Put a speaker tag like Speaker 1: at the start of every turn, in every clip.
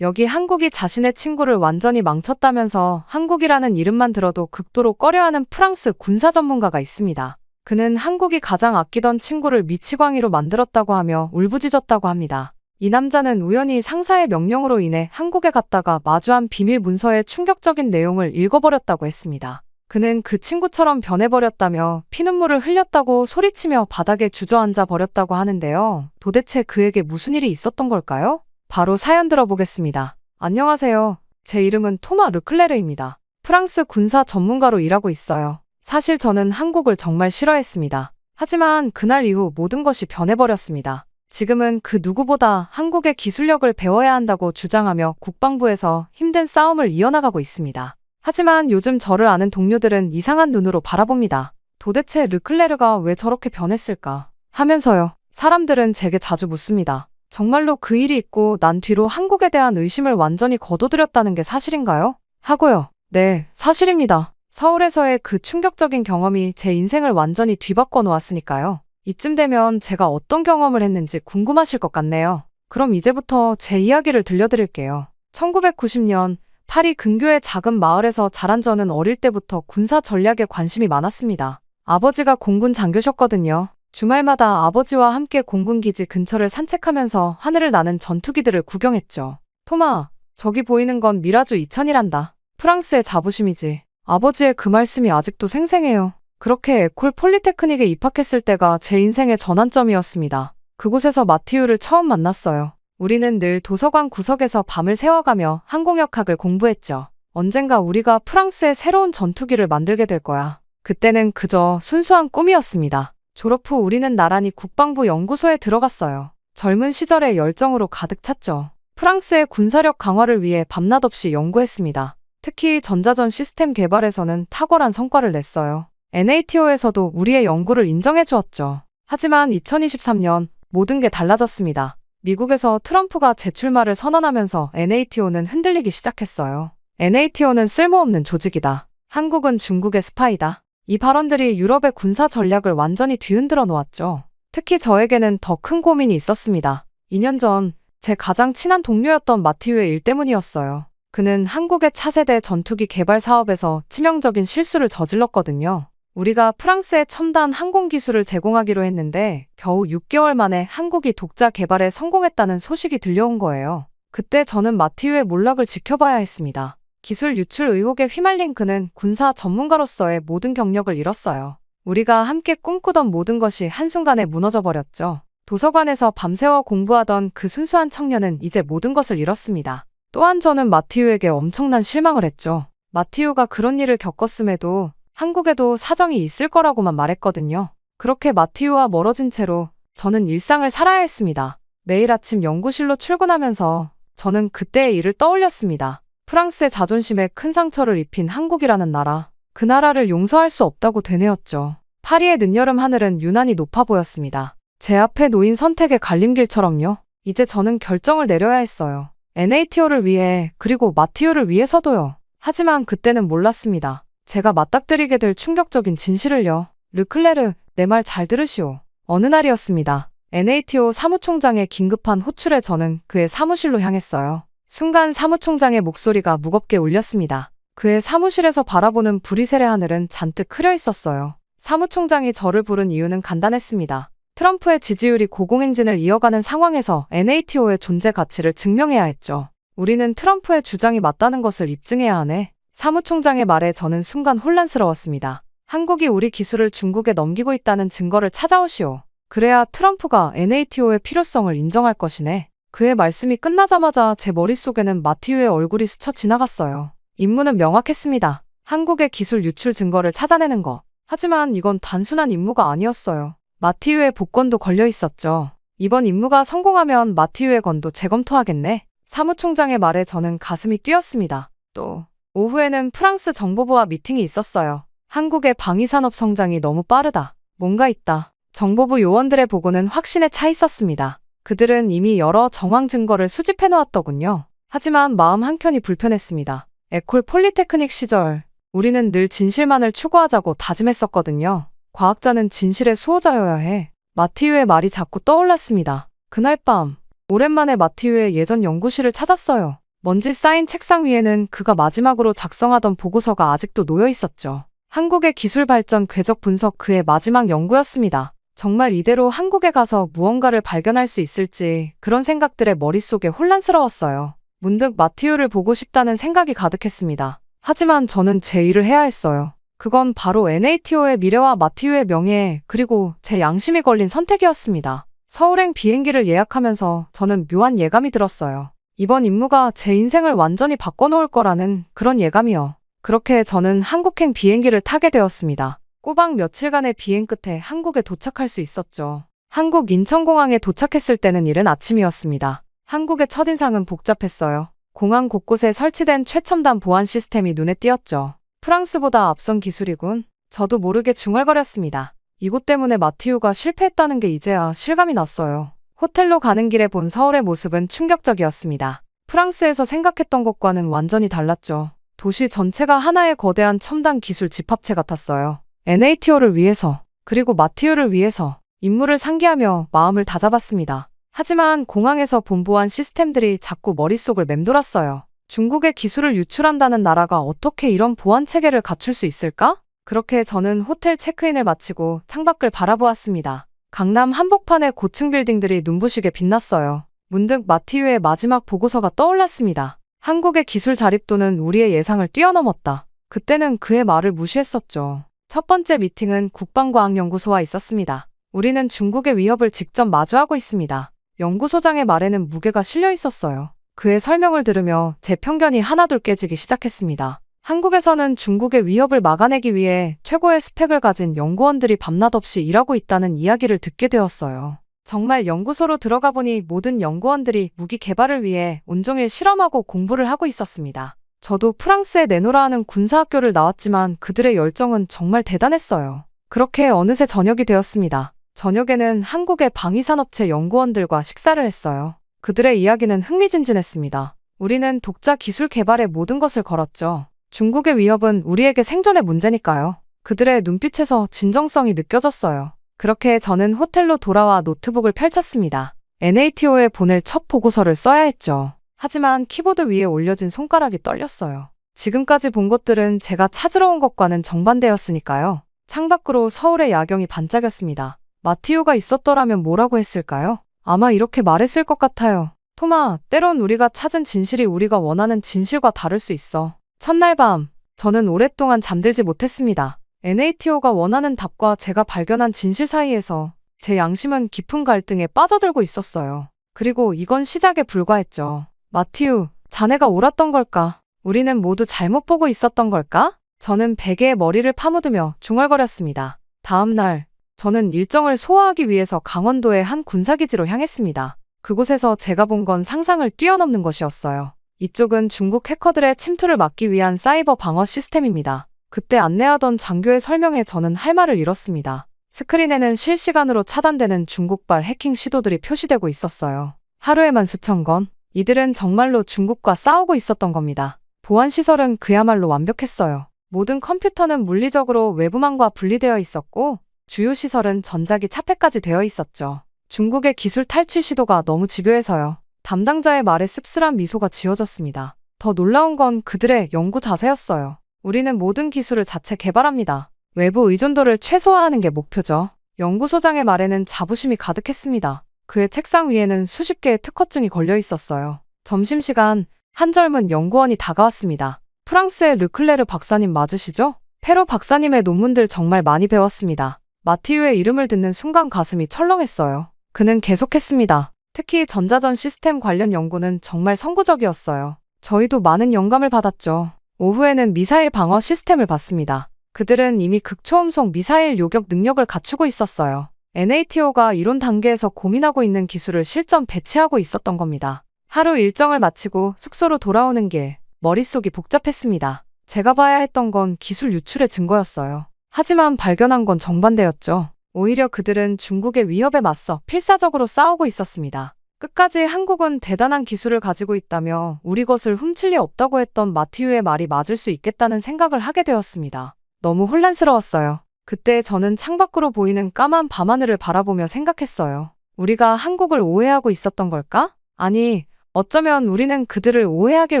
Speaker 1: 여기 한국이 자신의 친구를 완전히 망쳤다면서 한국이라는 이름만 들어도 극도로 꺼려하는 프랑스 군사 전문가가 있습니다. 그는 한국이 가장 아끼던 친구를 미치광이로 만들었다고 하며 울부짖었다고 합니다. 이 남자는 우연히 상사의 명령으로 인해 한국에 갔다가 마주한 비밀 문서의 충격적인 내용을 읽어버렸다고 했습니다. 그는 그 친구처럼 변해버렸다며 피눈물을 흘렸다고 소리치며 바닥에 주저앉아 버렸다고 하는데요. 도대체 그에게 무슨 일이 있었던 걸까요? 바로 사연 들어보겠습니다. 안녕하세요. 제 이름은 토마 르클레르입니다. 프랑스 군사 전문가로 일하고 있어요. 사실 저는 한국을 정말 싫어했습니다. 하지만 그날 이후 모든 것이 변해버렸습니다. 지금은 그 누구보다 한국의 기술력을 배워야 한다고 주장하며 국방부에서 힘든 싸움을 이어나가고 있습니다. 하지만 요즘 저를 아는 동료들은 이상한 눈으로 바라봅니다. 도대체 르클레르가 왜 저렇게 변했을까? 하면서요. 사람들은 제게 자주 묻습니다. 정말로 그 일이 있고 난 뒤로 한국에 대한 의심을 완전히 거둬들였다는 게 사실인가요? 하고요. 네, 사실입니다. 서울에서의 그 충격적인 경험이 제 인생을 완전히 뒤바꿔 놓았으니까요. 이쯤 되면 제가 어떤 경험을 했는지 궁금하실 것 같네요. 그럼 이제부터 제 이야기를 들려드릴게요. 1990년 파리 근교의 작은 마을에서 자란 저는 어릴 때부터 군사 전략에 관심이 많았습니다. 아버지가 공군 장교셨거든요. 주말마다 아버지와 함께 공군기지 근처를 산책하면서 하늘을 나는 전투기들을 구경했죠. 토마, 저기 보이는 건 미라주 2000이란다. 프랑스의 자부심이지. 아버지의 그 말씀이 아직도 생생해요. 그렇게 에콜 폴리테크닉에 입학했을 때가 제 인생의 전환점이었습니다. 그곳에서 마티우를 처음 만났어요. 우리는 늘 도서관 구석에서 밤을 새워가며 항공역학을 공부했죠. 언젠가 우리가 프랑스의 새로운 전투기를 만들게 될 거야. 그때는 그저 순수한 꿈이었습니다. 졸업 후 우리는 나란히 국방부 연구소에 들어갔어요. 젊은 시절의 열정으로 가득 찼죠. 프랑스의 군사력 강화를 위해 밤낮 없이 연구했습니다. 특히 전자전 시스템 개발에서는 탁월한 성과를 냈어요. NATO에서도 우리의 연구를 인정해 주었죠. 하지만 2023년 모든 게 달라졌습니다. 미국에서 트럼프가 재출마를 선언하면서 NATO는 흔들리기 시작했어요. NATO는 쓸모없는 조직이다. 한국은 중국의 스파이다. 이 발언들이 유럽의 군사 전략을 완전히 뒤흔들어 놓았죠. 특히 저에게는 더 큰 고민이 있었습니다. 2년 전 제 가장 친한 동료였던 마티우의 일 때문이었어요. 그는 한국의 차세대 전투기 개발 사업에서 치명적인 실수를 저질렀거든요. 우리가 프랑스에 첨단 항공 기술을 제공하기로 했는데 겨우 6개월 만에 한국이 독자 개발에 성공했다는 소식이 들려온 거예요. 그때 저는 마티우의 몰락을 지켜봐야 했습니다. 기술 유출 의혹에 휘말린 그는 군사 전문가로서의 모든 경력을 잃었어요. 우리가 함께 꿈꾸던 모든 것이 한순간에 무너져 버렸죠. 도서관에서 밤새워 공부하던 그 순수한 청년은 이제 모든 것을 잃었습니다. 또한 저는 마티우에게 엄청난 실망을 했죠. 마티우가 그런 일을 겪었음에도 한국에도 사정이 있을 거라고만 말했거든요. 그렇게 마티우와 멀어진 채로 저는 일상을 살아야 했습니다. 매일 아침 연구실로 출근하면서 저는 그때의 일을 떠올렸습니다. 프랑스의 자존심에 큰 상처를 입힌 한국이라는 나라. 그 나라를 용서할 수 없다고 되뇌었죠. 파리의 늦여름 하늘은 유난히 높아 보였습니다. 제 앞에 놓인 선택의 갈림길처럼요. 이제 저는 결정을 내려야 했어요. NATO를 위해 그리고 마티우를 위해서도요. 하지만 그때는 몰랐습니다. 제가 맞닥뜨리게 될 충격적인 진실을요. 르클레르, 내 말 잘 들으시오. 어느 날이었습니다. NATO 사무총장의 긴급한 호출에 저는 그의 사무실로 향했어요. 순간 사무총장의 목소리가 무겁게 울렸습니다. 그의 사무실에서 바라보는 브뤼셀의 하늘은 잔뜩 흐려 있었어요. 사무총장이 저를 부른 이유는 간단했습니다. 트럼프의 지지율이 고공행진을 이어가는 상황에서 NATO의 존재 가치를 증명해야 했죠. 우리는 트럼프의 주장이 맞다는 것을 입증해야 하네. 사무총장의 말에 저는 순간 혼란스러웠습니다. 한국이 우리 기술을 중국에 넘기고 있다는 증거를 찾아오시오. 그래야 트럼프가 NATO의 필요성을 인정할 것이네. 그의 말씀이 끝나자마자 제 머릿속에는 마티우의 얼굴이 스쳐 지나갔어요. 임무는 명확했습니다. 한국의 기술 유출 증거를 찾아내는 것. 하지만 이건 단순한 임무가 아니었어요. 마티우의 복권도 걸려 있었죠. 이번 임무가 성공하면 마티우의 건도 재검토하겠네. 사무총장의 말에 저는 가슴이 뛰었습니다. 또 오후에는 프랑스 정보부와 미팅이 있었어요. 한국의 방위산업 성장이 너무 빠르다. 뭔가 있다. 정보부 요원들의 보고는 확신에 차 있었습니다. 그들은 이미 여러 정황 증거를 수집해 놓았더군요. 하지만 마음 한켠이 불편했습니다. 에콜 폴리테크닉 시절 우리는 늘 진실만을 추구하자고 다짐했었거든요. 과학자는 진실의 수호자여야 해. 마티우의 말이 자꾸 떠올랐습니다. 그날 밤 오랜만에 마티우의 예전 연구실을 찾았어요. 먼지 쌓인 책상 위에는 그가 마지막으로 작성하던 보고서가 아직도 놓여 있었죠. 한국의 기술 발전 궤적 분석 그의 마지막 연구였습니다. 정말 이대로 한국에 가서 무언가를 발견할 수 있을지 그런 생각들에 머릿속에 혼란스러웠어요. 문득 마티우를 보고 싶다는 생각이 가득했습니다. 하지만 저는 제 일을 해야 했어요. 그건 바로 NATO의 미래와 마티우의 명예 그리고 제 양심이 걸린 선택이었습니다. 서울행 비행기를 예약하면서 저는 묘한 예감이 들었어요. 이번 임무가 제 인생을 완전히 바꿔놓을 거라는 그런 예감이요. 그렇게 저는 한국행 비행기를 타게 되었습니다. 꼬박 며칠간의 비행 끝에 한국에 도착할 수 있었죠. 한국 인천공항에 도착했을 때는 이른 아침이었습니다. 한국의 첫인상은 복잡했어요. 공항 곳곳에 설치된 최첨단 보안 시스템이 눈에 띄었죠. 프랑스보다 앞선 기술이군. 저도 모르게 중얼거렸습니다. 이곳 때문에 마티우가 실패했다는 게 이제야 실감이 났어요. 호텔로 가는 길에 본 서울의 모습은 충격적이었습니다. 프랑스에서 생각했던 것과는 완전히 달랐죠. 도시 전체가 하나의 거대한 첨단 기술 집합체 같았어요. NATO를 위해서, 그리고 마티우를 위해서 임무를 상기하며 마음을 다잡았습니다. 하지만 공항에서 본 보안 시스템들이 자꾸 머릿속을 맴돌았어요. 중국의 기술을 유출한다는 나라가 어떻게 이런 보안 체계를 갖출 수 있을까? 그렇게 저는 호텔 체크인을 마치고 창밖을 바라보았습니다. 강남 한복판의 고층 빌딩들이 눈부시게 빛났어요. 문득 마티우의 마지막 보고서가 떠올랐습니다. 한국의 기술 자립도는 우리의 예상을 뛰어넘었다. 그때는 그의 말을 무시했었죠. 첫 번째 미팅은 국방과학연구소와 있었습니다. 우리는 중국의 위협을 직접 마주하고 있습니다. 연구소장의 말에는 무게가 실려 있었어요. 그의 설명을 들으며 제 편견이 하나둘 깨지기 시작했습니다. 한국에서는 중국의 위협을 막아내기 위해 최고의 스펙을 가진 연구원들이 밤낮 없이 일하고 있다는 이야기를 듣게 되었어요. 정말 연구소로 들어가 보니 모든 연구원들이 무기 개발을 위해 온종일 실험하고 공부를 하고 있었습니다. 저도 프랑스의 네노라 하는 군사학교를 나왔지만 그들의 열정은 정말 대단했어요. 그렇게 어느새 저녁이 되었습니다. 저녁에는 한국의 방위산업체 연구원들과 식사를 했어요. 그들의 이야기는 흥미진진했습니다. 우리는 독자 기술 개발에 모든 것을 걸었죠. 중국의 위협은 우리에게 생존의 문제니까요. 그들의 눈빛에서 진정성이 느껴졌어요. 그렇게 저는 호텔로 돌아와 노트북을 펼쳤습니다. NATO에 보낼 첫 보고서를 써야 했죠. 하지만 키보드 위에 올려진 손가락이 떨렸어요. 지금까지 본 것들은 제가 찾으러 온 것과는 정반대였으니까요. 창밖으로 서울의 야경이 반짝였습니다. 마티우가 있었더라면 뭐라고 했을까요? 아마 이렇게 말했을 것 같아요. 토마, 때론 우리가 찾은 진실이 우리가 원하는 진실과 다를 수 있어. 첫날 밤, 저는 오랫동안 잠들지 못했습니다. NATO가 원하는 답과 제가 발견한 진실 사이에서 제 양심은 깊은 갈등에 빠져들고 있었어요. 그리고 이건 시작에 불과했죠. 마티우, 자네가 옳았던 걸까? 우리는 모두 잘못 보고 있었던 걸까? 저는 베개에 머리를 파묻으며 중얼거렸습니다. 다음 날, 저는 일정을 소화하기 위해서 강원도의 한 군사기지로 향했습니다. 그곳에서 제가 본 건 상상을 뛰어넘는 것이었어요. 이쪽은 중국 해커들의 침투를 막기 위한 사이버 방어 시스템입니다. 그때 안내하던 장교의 설명에 저는 할 말을 잃었습니다. 스크린에는 실시간으로 차단되는 중국발 해킹 시도들이 표시되고 있었어요. 하루에만 수천 건. 이들은 정말로 중국과 싸우고 있었던 겁니다. 보안 시설은 그야말로 완벽했어요. 모든 컴퓨터는 물리적으로 외부망과 분리되어 있었고 주요 시설은 전자기 차폐까지 되어 있었죠. 중국의 기술 탈취 시도가 너무 집요해서요. 담당자의 말에 씁쓸한 미소가 지어졌습니다. 더 놀라운 건 그들의 연구 자세였어요. 우리는 모든 기술을 자체 개발합니다. 외부 의존도를 최소화하는 게 목표죠. 연구소장의 말에는 자부심이 가득했습니다. 그의 책상 위에는 수십 개의 특허증이 걸려 있었어요. 점심시간, 한 젊은 연구원이 다가왔습니다. 프랑스의 르클레르 박사님 맞으시죠? 페로 박사님의 논문들 정말 많이 배웠습니다. 마티우의 이름을 듣는 순간 가슴이 철렁했어요. 그는 계속했습니다. 특히 전자전 시스템 관련 연구는 정말 선구적이었어요. 저희도 많은 영감을 받았죠. 오후에는 미사일 방어 시스템을 봤습니다. 그들은 이미 극초음속 미사일 요격 능력을 갖추고 있었어요. NATO가 이론 단계에서 고민하고 있는 기술을 실전 배치하고 있었던 겁니다. 하루 일정을 마치고 숙소로 돌아오는 길, 머릿속이 복잡했습니다. 제가 봐야 했던 건 기술 유출의 증거였어요. 하지만 발견한 건 정반대였죠. 오히려 그들은 중국의 위협에 맞서 필사적으로 싸우고 있었습니다. 끝까지 한국은 대단한 기술을 가지고 있다며 우리 것을 훔칠 리 없다고 했던 마티우의 말이 맞을 수 있겠다는 생각을 하게 되었습니다. 너무 혼란스러웠어요. 그때 저는 창밖으로 보이는 까만 밤하늘을 바라보며 생각했어요. 우리가 한국을 오해하고 있었던 걸까? 아니, 어쩌면 우리는 그들을 오해하길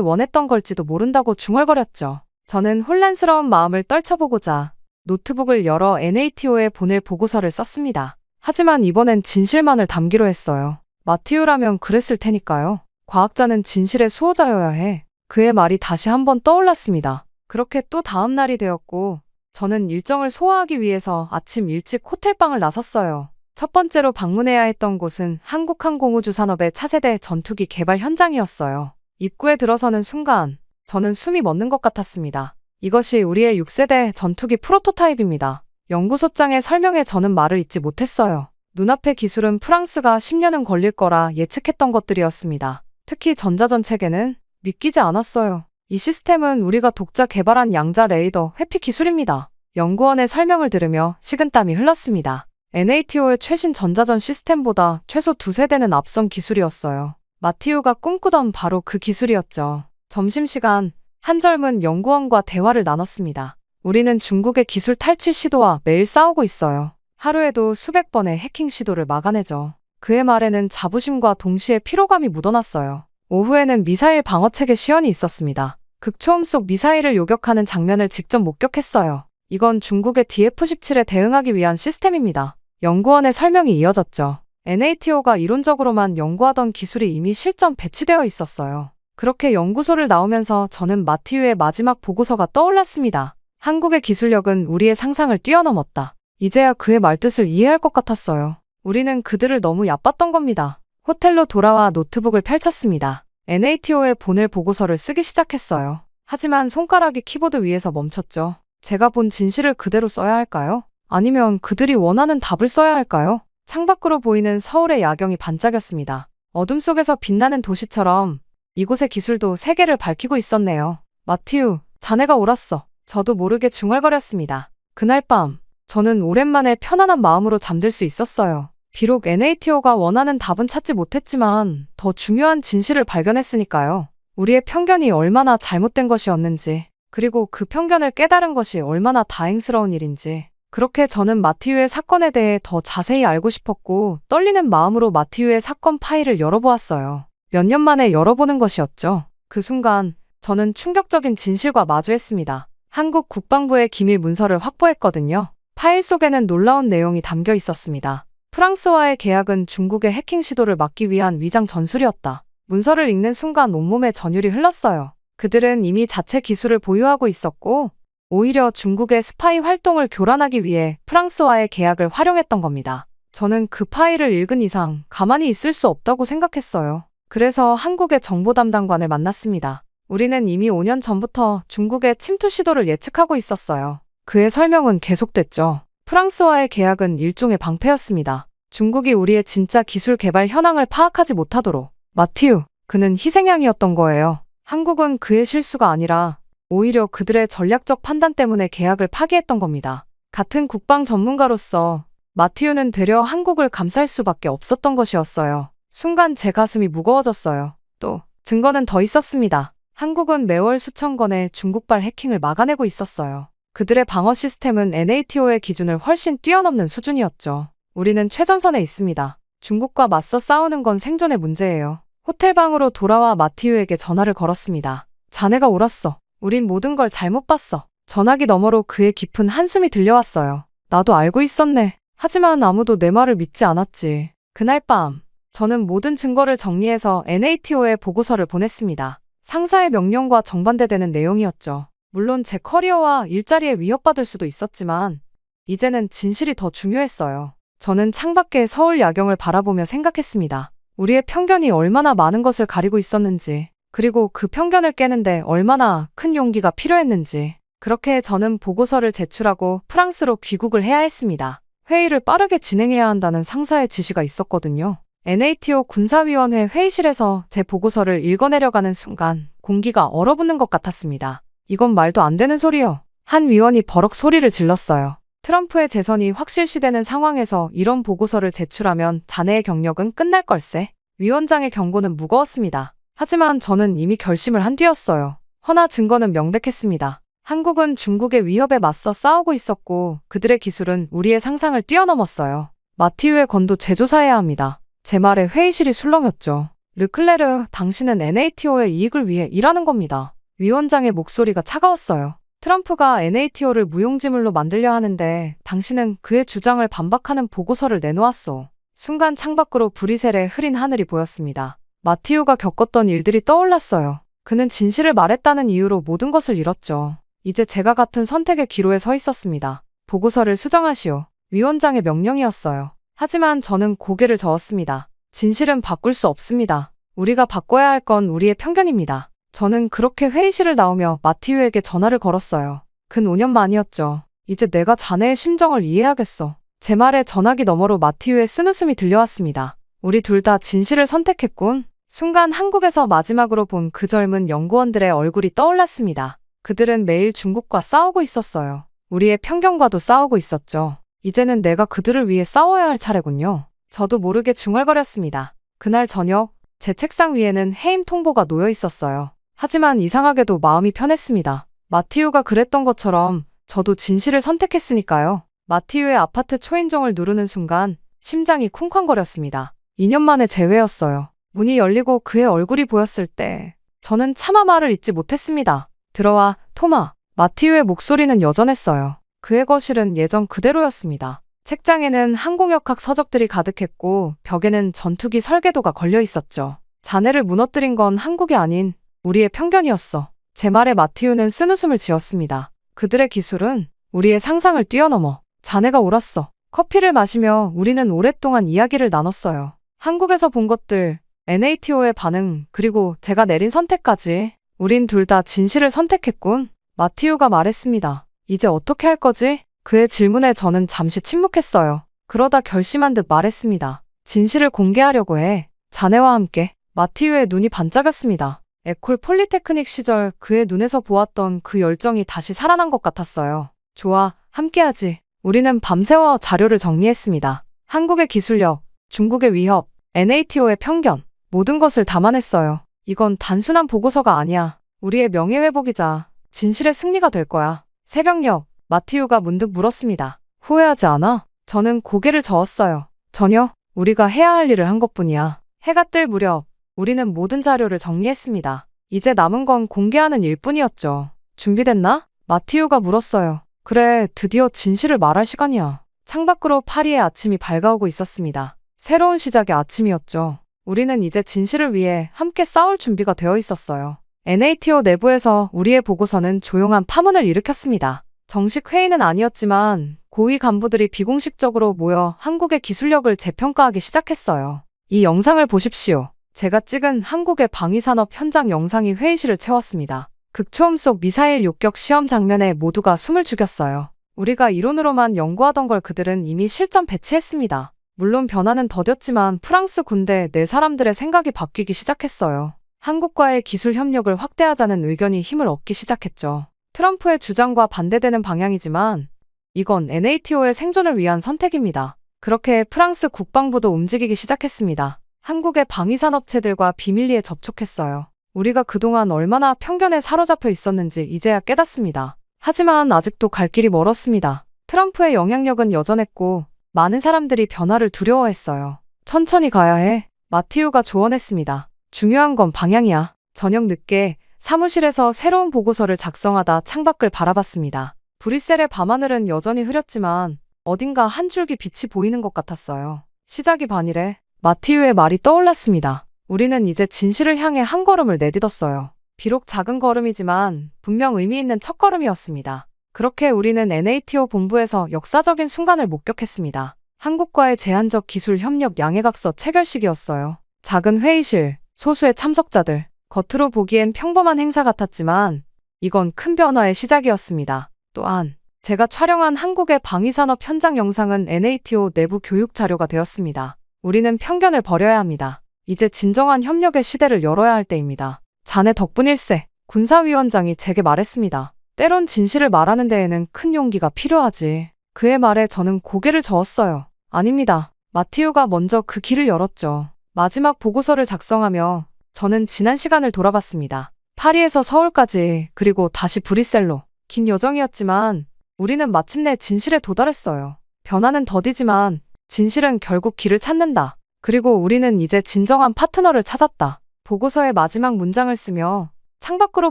Speaker 1: 원했던 걸지도 모른다고 중얼거렸죠. 저는 혼란스러운 마음을 떨쳐보고자 노트북을 열어 NATO에 보낼 보고서를 썼습니다. 하지만 이번엔 진실만을 담기로 했어요. 마티우라면 그랬을 테니까요. 과학자는 진실의 수호자여야 해. 그의 말이 다시 한번 떠올랐습니다. 그렇게 또 다음 날이 되었고 저는 일정을 소화하기 위해서 아침 일찍 호텔방을 나섰어요. 첫 번째로 방문해야 했던 곳은 한국항공우주산업의 차세대 전투기 개발 현장이었어요. 입구에 들어서는 순간 저는 숨이 멎는 것 같았습니다. 이것이 우리의 6세대 전투기 프로토타입입니다. 연구소장의 설명에 저는 말을 잇지 못했어요. 눈앞의 기술은 프랑스가 10년은 걸릴 거라 예측했던 것들이었습니다. 특히 전자전 체계는 믿기지 않았어요. 이 시스템은 우리가 독자 개발한 양자 레이더 회피 기술입니다. 연구원의 설명을 들으며 식은땀이 흘렀습니다. NATO의 최신 전자전 시스템보다 최소 2세대는 앞선 기술이었어요. 마티우가 꿈꾸던 바로 그 기술이었죠. 점심시간, 한 젊은 연구원과 대화를 나눴습니다. 우리는 중국의 기술 탈취 시도와 매일 싸우고 있어요. 하루에도 수백 번의 해킹 시도를 막아내죠. 그의 말에는 자부심과 동시에 피로감이 묻어났어요. 오후에는 미사일 방어체계 시연이 있었습니다. 극초음 속 미사일을 요격하는 장면을 직접 목격했어요. 이건 중국의 DF-17에 대응하기 위한 시스템입니다. 연구원의 설명이 이어졌죠. NATO가 이론적으로만 연구하던 기술이 이미 실전 배치되어 있었어요. 그렇게 연구소를 나오면서 저는 마티우의 마지막 보고서가 떠올랐습니다. 한국의 기술력은 우리의 상상을 뛰어넘었다. 이제야 그의 말뜻을 이해할 것 같았어요. 우리는 그들을 너무 얕봤던 겁니다. 호텔로 돌아와 노트북을 펼쳤습니다. NATO에 보낼 보고서를 쓰기 시작했어요. 하지만 손가락이 키보드 위에서 멈췄죠. 제가 본 진실을 그대로 써야 할까요? 아니면 그들이 원하는 답을 써야 할까요? 창밖으로 보이는 서울의 야경이 반짝였습니다. 어둠 속에서 빛나는 도시처럼 이곳의 기술도 세계를 밝히고 있었네요. 마티우, 자네가 옳았어. 저도 모르게 중얼거렸습니다. 그날 밤, 저는 오랜만에 편안한 마음으로 잠들 수 있었어요. 비록 NATO가 원하는 답은 찾지 못했지만 더 중요한 진실을 발견했으니까요. 우리의 편견이 얼마나 잘못된 것이었는지, 그리고 그 편견을 깨달은 것이 얼마나 다행스러운 일인지. 그렇게 저는 마티우의 사건에 대해 더 자세히 알고 싶었고 떨리는 마음으로 마티우의 사건 파일을 열어보았어요. 몇 년 만에 열어보는 것이었죠. 그 순간 저는 충격적인 진실과 마주했습니다. 한국 국방부의 기밀 문서를 확보했거든요. 파일 속에는 놀라운 내용이 담겨 있었습니다. 프랑스와의 계약은 중국의 해킹 시도를 막기 위한 위장 전술이었다. 문서를 읽는 순간 온몸에 전율이 흘렀어요. 그들은 이미 자체 기술을 보유하고 있었고 오히려 중국의 스파이 활동을 교란하기 위해 프랑스와의 계약을 활용했던 겁니다. 저는 그 파일을 읽은 이상 가만히 있을 수 없다고 생각했어요. 그래서 한국의 정보 담당관을 만났습니다. 우리는 이미 5년 전부터 중국의 침투 시도를 예측하고 있었어요. 그의 설명은 계속됐죠. 프랑스와의 계약은 일종의 방패였습니다. 중국이 우리의 진짜 기술 개발 현황을 파악하지 못하도록. 마티우, 그는 희생양이었던 거예요. 한국은 그의 실수가 아니라 오히려 그들의 전략적 판단 때문에 계약을 파기했던 겁니다. 같은 국방 전문가로서 마티우는 되려 한국을 감쌀 수밖에 없었던 것이었어요. 순간 제 가슴이 무거워졌어요. 또 증거는 더 있었습니다. 한국은 매월 수천 건의 중국발 해킹을 막아내고 있었어요. 그들의 방어 시스템은 NATO의 기준을 훨씬 뛰어넘는 수준이었죠. 우리는 최전선에 있습니다. 중국과 맞서 싸우는 건 생존의 문제예요. 호텔방으로 돌아와 마티우에게 전화를 걸었습니다. 자네가 옳았어. 우린 모든 걸 잘못 봤어. 전화기 너머로 그의 깊은 한숨이 들려왔어요. 나도 알고 있었네. 하지만 아무도 내 말을 믿지 않았지. 그날 밤, 저는 모든 증거를 정리해서 NATO에 보고서를 보냈습니다. 상사의 명령과 정반대되는 내용이었죠. 물론 제 커리어와 일자리에 위협받을 수도 있었지만 이제는 진실이 더 중요했어요. 저는 창밖의 서울 야경을 바라보며 생각했습니다. 우리의 편견이 얼마나 많은 것을 가리고 있었는지, 그리고 그 편견을 깨는데 얼마나 큰 용기가 필요했는지. 그렇게 저는 보고서를 제출하고 프랑스로 귀국을 해야 했습니다. 회의를 빠르게 진행해야 한다는 상사의 지시가 있었거든요. NATO 군사위원회 회의실에서 제 보고서를 읽어내려가는 순간 공기가 얼어붙는 것 같았습니다. 이건 말도 안 되는 소리요. 한 위원이 버럭 소리를 질렀어요. 트럼프의 재선이 확실시되는 상황에서 이런 보고서를 제출하면 자네의 경력은 끝날 걸세. 위원장의 경고는 무거웠습니다. 하지만 저는 이미 결심을 한 뒤였어요. 허나 증거는 명백했습니다. 한국은 중국의 위협에 맞서 싸우고 있었고 그들의 기술은 우리의 상상을 뛰어넘었어요. 마티우의 건도 재조사해야 합니다. 제 말에 회의실이 술렁였죠. 르클레르, 당신은 NATO의 이익을 위해 일하는 겁니다. 위원장의 목소리가 차가웠어요. 트럼프가 NATO를 무용지물로 만들려 하는데 당신은 그의 주장을 반박하는 보고서를 내놓았소. 순간 창밖으로 브뤼셀의 흐린 하늘이 보였습니다. 마티우가 겪었던 일들이 떠올랐어요. 그는 진실을 말했다는 이유로 모든 것을 잃었죠. 이제 제가 같은 선택의 기로에 서 있었습니다. 보고서를 수정하시오. 위원장의 명령이었어요. 하지만 저는 고개를 저었습니다. 진실은 바꿀 수 없습니다. 우리가 바꿔야 할 건 우리의 편견입니다. 저는 그렇게 회의실을 나오며 마티우에게 전화를 걸었어요. 근 5년 만이었죠. 이제 내가 자네의 심정을 이해하겠어. 제 말에 전화기 너머로 마티우의 쓴웃음이 들려왔습니다. 우리 둘 다 진실을 선택했군. 순간 한국에서 마지막으로 본 그 젊은 연구원들의 얼굴이 떠올랐습니다. 그들은 매일 중국과 싸우고 있었어요. 우리의 편견과도 싸우고 있었죠. 이제는 내가 그들을 위해 싸워야 할 차례군요. 저도 모르게 중얼거렸습니다. 그날 저녁 제 책상 위에는 해임 통보가 놓여 있었어요. 하지만 이상하게도 마음이 편했습니다. 마티우가 그랬던 것처럼 저도 진실을 선택했으니까요. 마티우의 아파트 초인종을 누르는 순간 심장이 쿵쾅거렸습니다. 2년 만에 재회였어요. 문이 열리고 그의 얼굴이 보였을 때 저는 차마 말을 잇지 못했습니다. 들어와, 토마. 마티우의 목소리는 여전했어요. 그의 거실은 예전 그대로였습니다. 책장에는 항공역학 서적들이 가득했고 벽에는 전투기 설계도가 걸려 있었죠. 자네를 무너뜨린 건 한국이 아닌 우리의 편견이었어. 제 말에 마티우는 쓴웃음을 지었습니다. 그들의 기술은 우리의 상상을 뛰어넘어. 자네가 옳았어. 커피를 마시며 우리는 오랫동안 이야기를 나눴어요. 한국에서 본 것들, NATO의 반응, 그리고 제가 내린 선택까지. 우린 둘 다 진실을 선택했군. 마티우가 말했습니다. 이제 어떻게 할 거지? 그의 질문에 저는 잠시 침묵했어요. 그러다 결심한 듯 말했습니다. 진실을 공개하려고 해. 자네와 함께. 마티우의 눈이 반짝였습니다. 에콜 폴리테크닉 시절 그의 눈에서 보았던 그 열정이 다시 살아난 것 같았어요. 좋아, 함께하지. 우리는 밤새워 자료를 정리했습니다. 한국의 기술력, 중국의 위협, NATO의 편견, 모든 것을 담아냈어요. 이건 단순한 보고서가 아니야. 우리의 명예회복이자 진실의 승리가 될 거야. 새벽녘, 마티우가 문득 물었습니다. 후회하지 않아? 저는 고개를 저었어요. 전혀. 우리가 해야 할 일을 한 것뿐이야. 해가 뜰 무렵 우리는 모든 자료를 정리했습니다. 이제 남은 건 공개하는 일뿐이었죠. 준비됐나? 마티우가 물었어요. 그래, 드디어 진실을 말할 시간이야. 창밖으로 파리의 아침이 밝아오고 있었습니다. 새로운 시작의 아침이었죠. 우리는 이제 진실을 위해 함께 싸울 준비가 되어 있었어요. NATO 내부에서 우리의 보고서는 조용한 파문을 일으켰습니다. 정식 회의는 아니었지만 고위 간부들이 비공식적으로 모여 한국의 기술력을 재평가하기 시작했어요. 이 영상을 보십시오. 제가 찍은 한국의 방위산업 현장 영상이 회의실을 채웠습니다. 극초음 속 미사일 욕격 시험 장면에 모두가 숨을 죽였어요. 우리가 이론으로만 연구하던 걸 그들은 이미 실전 배치했습니다. 물론 변화는 더뎠지만 프랑스 군대 내 사람들의 생각이 바뀌기 시작했어요. 한국과의 기술 협력을 확대하자는 의견이 힘을 얻기 시작했죠. 트럼프의 주장과 반대되는 방향이지만 이건 NATO의 생존을 위한 선택입니다. 그렇게 프랑스 국방부도 움직이기 시작했습니다. 한국의 방위산업체들과 비밀리에 접촉했어요. 우리가 그동안 얼마나 편견에 사로잡혀 있었는지 이제야 깨닫습니다. 하지만 아직도 갈 길이 멀었습니다. 트럼프의 영향력은 여전했고 많은 사람들이 변화를 두려워했어요. 천천히 가야 해. 마티우가 조언했습니다. 중요한 건 방향이야. 저녁 늦게 사무실에서 새로운 보고서를 작성하다 창밖을 바라봤습니다. 브뤼셀의 밤하늘은 여전히 흐렸지만 어딘가 한 줄기 빛이 보이는 것 같았어요. 시작이 반이래. 마티우의 말이 떠올랐습니다. 우리는 이제 진실을 향해 한 걸음을 내딛었어요. 비록 작은 걸음이지만 분명 의미 있는 첫걸음이었습니다. 그렇게 우리는 NATO 본부에서 역사적인 순간을 목격했습니다. 한국과의 제한적 기술 협력 양해각서 체결식이었어요. 작은 회의실, 소수의 참석자들, 겉으로 보기엔 평범한 행사 같았지만 이건 큰 변화의 시작이었습니다. 또한 제가 촬영한 한국의 방위산업 현장 영상은 NATO 내부 교육 자료가 되었습니다. 우리는 편견을 버려야 합니다. 이제 진정한 협력의 시대를 열어야 할 때입니다. 자네 덕분일세. 군사위원장이 제게 말했습니다. 때론 진실을 말하는 데에는 큰 용기가 필요하지. 그의 말에 저는 고개를 저었어요. 아닙니다. 마티우가 먼저 그 길을 열었죠. 마지막 보고서를 작성하며 저는 지난 시간을 돌아봤습니다. 파리에서 서울까지 그리고 다시 브뤼셀로. 긴 여정이었지만 우리는 마침내 진실에 도달했어요. 변화는 더디지만 진실은 결국 길을 찾는다. 그리고 우리는 이제 진정한 파트너를 찾았다. 보고서의 마지막 문장을 쓰며 창밖으로